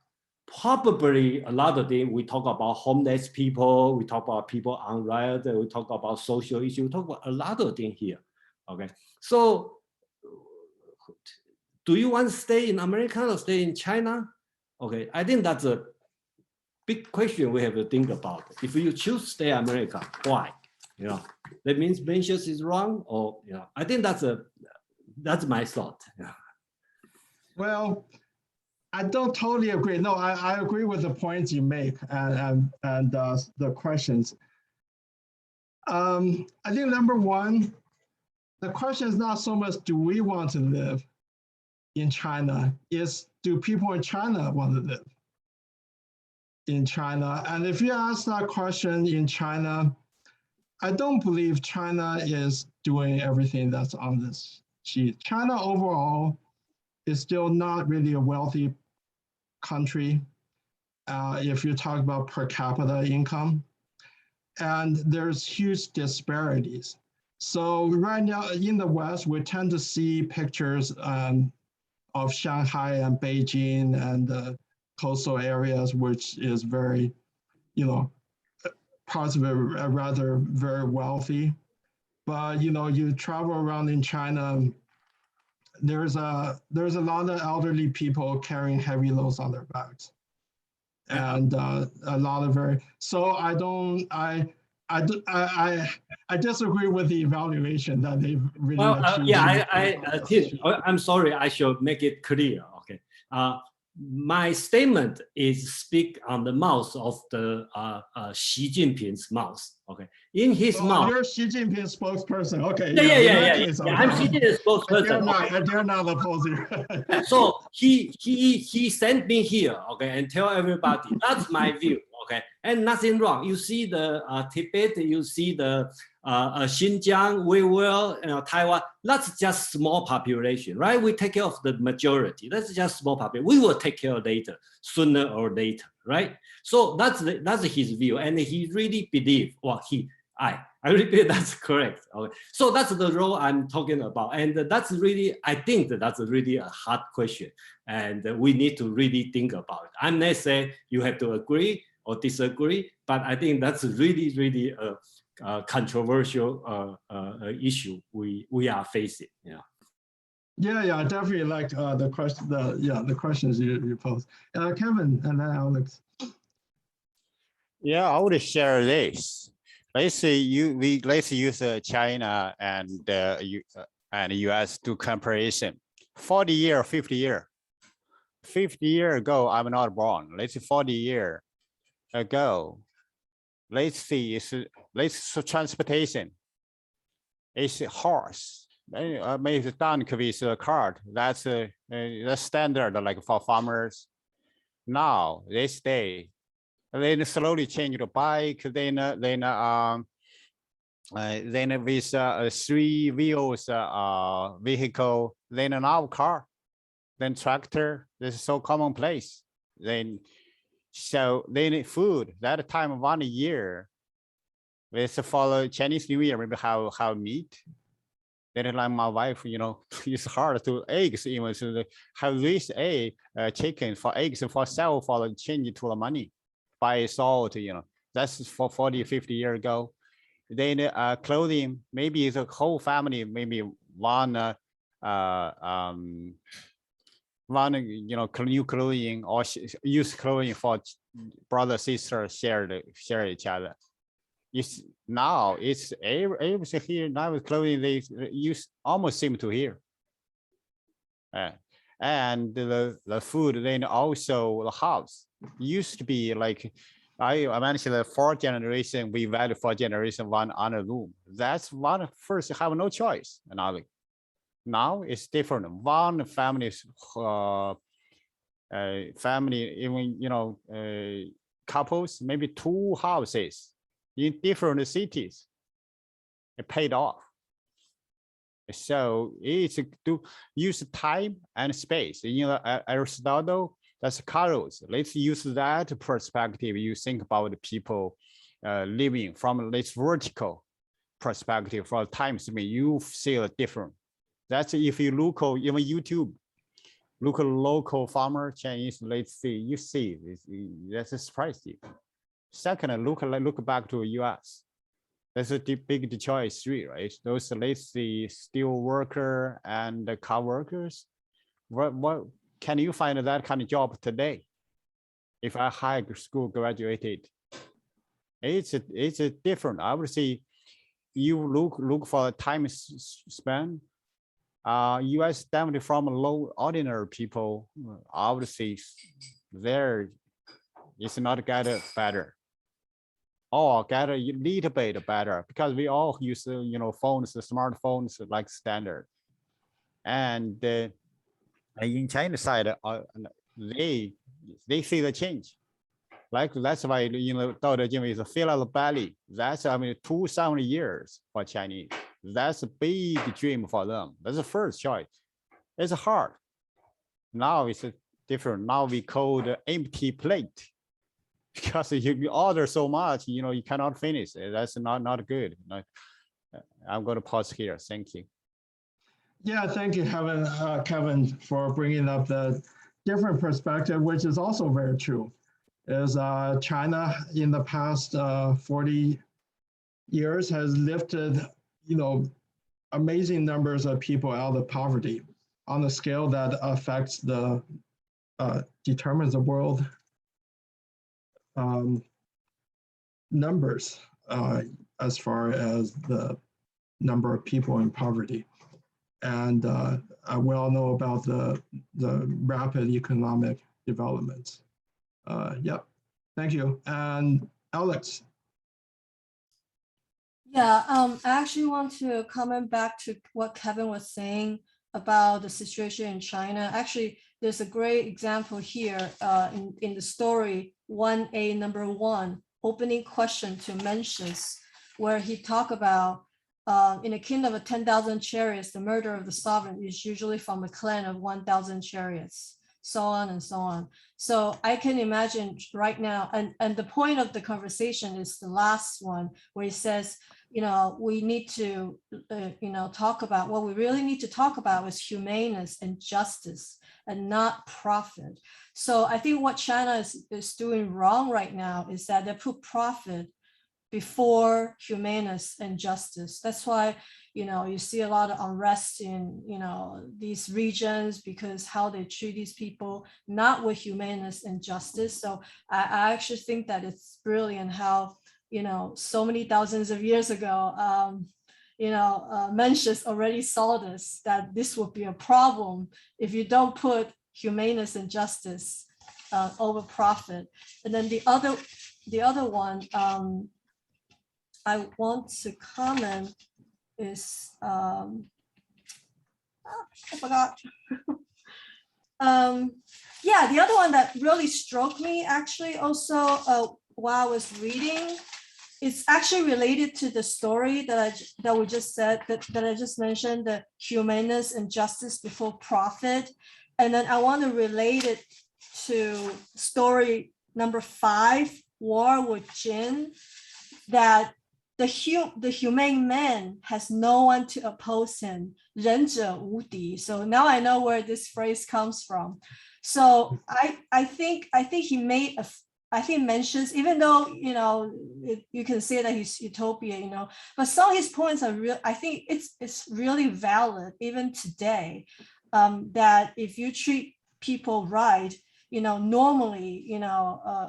Probably a lot of things, we talk about homeless people, we talk about people on riot, we talk about social issues, we talk about a lot of things here, okay? So do you want to stay in America or stay in China? Okay, I think that's a big question we have to think about. If you choose to stay in America, why? That means Mencius is wrong, or I think that's my thought. Yeah. Well, I don't totally agree. No, I agree with the points you make and the questions. I think number one, the question is not so much do we want to live in China, is do people in China want to live in China? And if you ask that question in China, I don't believe China is doing everything that's on this sheet. China overall is still not really a wealthy country if you talk about per capita income. And there's huge disparities. So right now in the West, we tend to see pictures of Shanghai and Beijing and the coastal areas, which is very, parts of it are rather very wealthy. But you travel around in China, there's a lot of elderly people carrying heavy loads on their backs, and a lot of I disagree with the evaluation that they've really achieved. I'm sorry, I should make it clear. Okay, my statement is speak on the mouth of the Xi Jinping's mouth. Okay, in his mouth. You're Xi Jinping's spokesperson. Okay. Yeah. I'm Xi Jinping's spokesperson. They're not opposing. So he sent me here. Okay, and tell everybody that's my view. Okay, and nothing wrong. You see the Tibet, you see the Xinjiang, Taiwan. That's just small population, right? We take care of the majority. That's just small population. We will take care later, sooner or later, right? So that's his view, and he really believe. Well, I really believe that's correct. Okay, so that's the role I'm talking about, and that's really, I think that's really a hard question, and we need to really think about it. I'm not saying you have to agree or disagree, but I think that's really a controversial issue we are facing. Yeah, definitely like the question, the questions you posed. Kevin and then Alex. Yeah, I would share this. Let's say let's use China and US to comparison. 40 year, 50 year. 50 years ago, I'm not born. Let's say 40 years ago. Let's see, transportation. It's a horse. Maybe done could be a cart. That's standard, like for farmers. Now this day, then slowly change the bike. Then with 3 wheels vehicle. Then now car. Then tractor. This is so commonplace. So they need food. That time of 1 year, let's follow Chinese New Year, maybe have meat. Then like my wife, it's hard to eggs even so have this chicken for eggs for sell for change to the money, buy salt, that's for 40, 50 years ago. Then clothing, maybe the whole family, maybe one new clothing or use clothing for brother, sister, share each other. Now it's everything here. Now with clothing, they use almost same to here. And the food, then also the house used to be like, I mentioned the 4th generation, we value 4th generation, one under room. That's one first have no choice. Now it's different. One family, even couples, maybe 2 houses in different cities. It paid off. So it's to use time and space. Aristotle, that's Carlos. Let's use that perspective. You think about the people living from this vertical perspective for time space. You see a different. That's if you look, even YouTube, look at local farmer Chinese. Let's see, you see that's a surprise you. Second, look back to US. That's a big Detroit 3, right? Those, let's see, steel worker and the car workers. What can you find that kind of job today? If a high school graduated, it's a different. I would say you look for time span. US definitely from low ordinary people, I would say there it's not get better. Or get a little bit better because we all use phones, the smartphones like standard. And in China side, they see the change. Like that's why Dr. Jim is a fill of the belly. That's 2,000 years for Chinese. That's a big dream for them. That's the first choice. It's hard. Now it's different. Now we call the empty plate. Because you order so much, you cannot finish. That's not good. I'm going to pause here. Thank you. Yeah, thank you, Kevin, for bringing up the different perspective, which is also very true. is China in the past 40 years has lifted, amazing numbers of people out of poverty on a scale that affects determines the world numbers as far as the number of people in poverty. And we all know about the rapid economic developments. Yep, thank you. And Alex. Yeah, I actually want to comment back to what Kevin was saying about the situation in China. Actually, there's a great example here in the story 1A number 1, opening question to Mencius, where he talked about in a kingdom of 10,000 chariots, the murder of the sovereign is usually from a clan of 1,000 chariots, so on and so on. So I can imagine right now, and the point of the conversation is the last one, where he says, we need to, talk about what we really need to talk about is humaneness and justice and not profit. So I think what China is doing wrong right now is that they put profit before humaneness and justice. That's why, you see a lot of unrest in, these regions, because how they treat these people, not with humaneness and justice. So I actually think that it's brilliant how, so many thousands of years ago, Mencius already saw this, that this would be a problem if you don't put humaneness and justice over profit. And then the other one I want to comment is, I forgot. Yeah, the other one that really struck me actually also while I was reading, it's actually related to the story that we just said, that I just mentioned, the humaneness and justice before profit. And then I want to relate it to story number 5, War with Jin, that the humane man has no one to oppose him, 仁者无敌. So now I know where this phrase comes from. So I think he made I think Mencius, even though you can say that he's utopia, but some of his points are real. I think it's really valid even today. That if you treat people right, normally,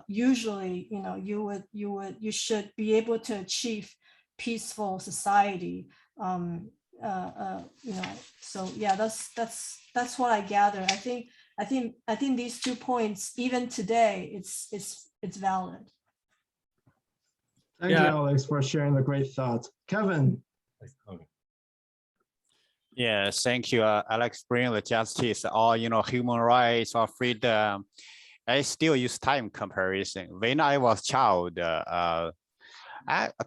usually, you should be able to achieve peaceful society. So yeah, that's what I gather. I think these 2 points, even today, it's valid. Thank you, Alex, for sharing the great thoughts. Kevin. Yeah, thank you, Alex. Bring the justice or human rights or freedom. I still use time comparison. When I was child, I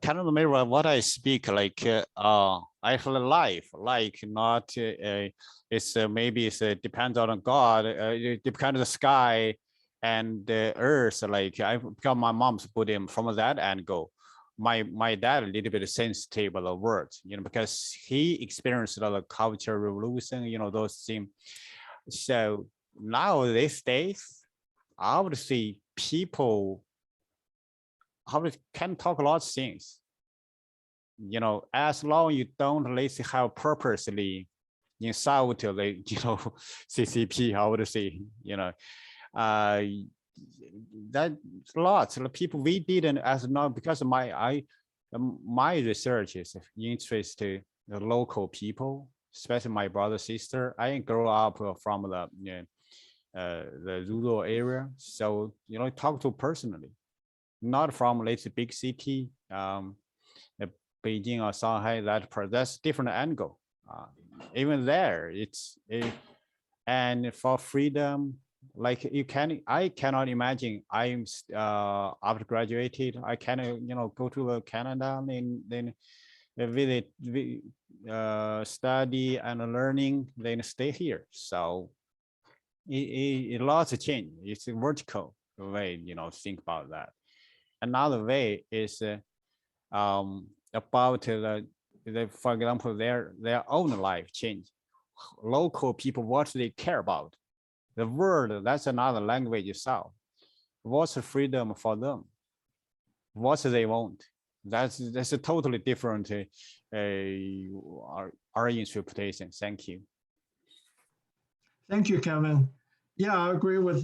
cannot remember what I speak like. I have a life like not. It's maybe it's depends on God. It depends on the sky and the earth. Like I got my mom's put him from that angle. My dad a little bit sensitive of the words, because he experienced a lot of cultural revolution, those things. So now these days, I would say people can talk a lot of things. As long you don't let's have purposely insult the CCP, I would say, that lots of people we didn't as now, because my research is interested the local people, especially my brother sister. I grew up from the rural area, so talk to personally, not from let's say big city, Beijing or Shanghai. That's different angle. Even there, and for freedom. Like I cannot imagine. I'm after graduated, I can go to Canada and then visit, study and learning, then stay here. So it lots of change. It's a vertical way, think about that. Another way is about for example, their own life change. Local people, what they care about. The word, that's another language itself. What's the freedom for them? What they want? That's a totally different our interpretation. Thank you. Thank you, Kevin. Yeah, I agree with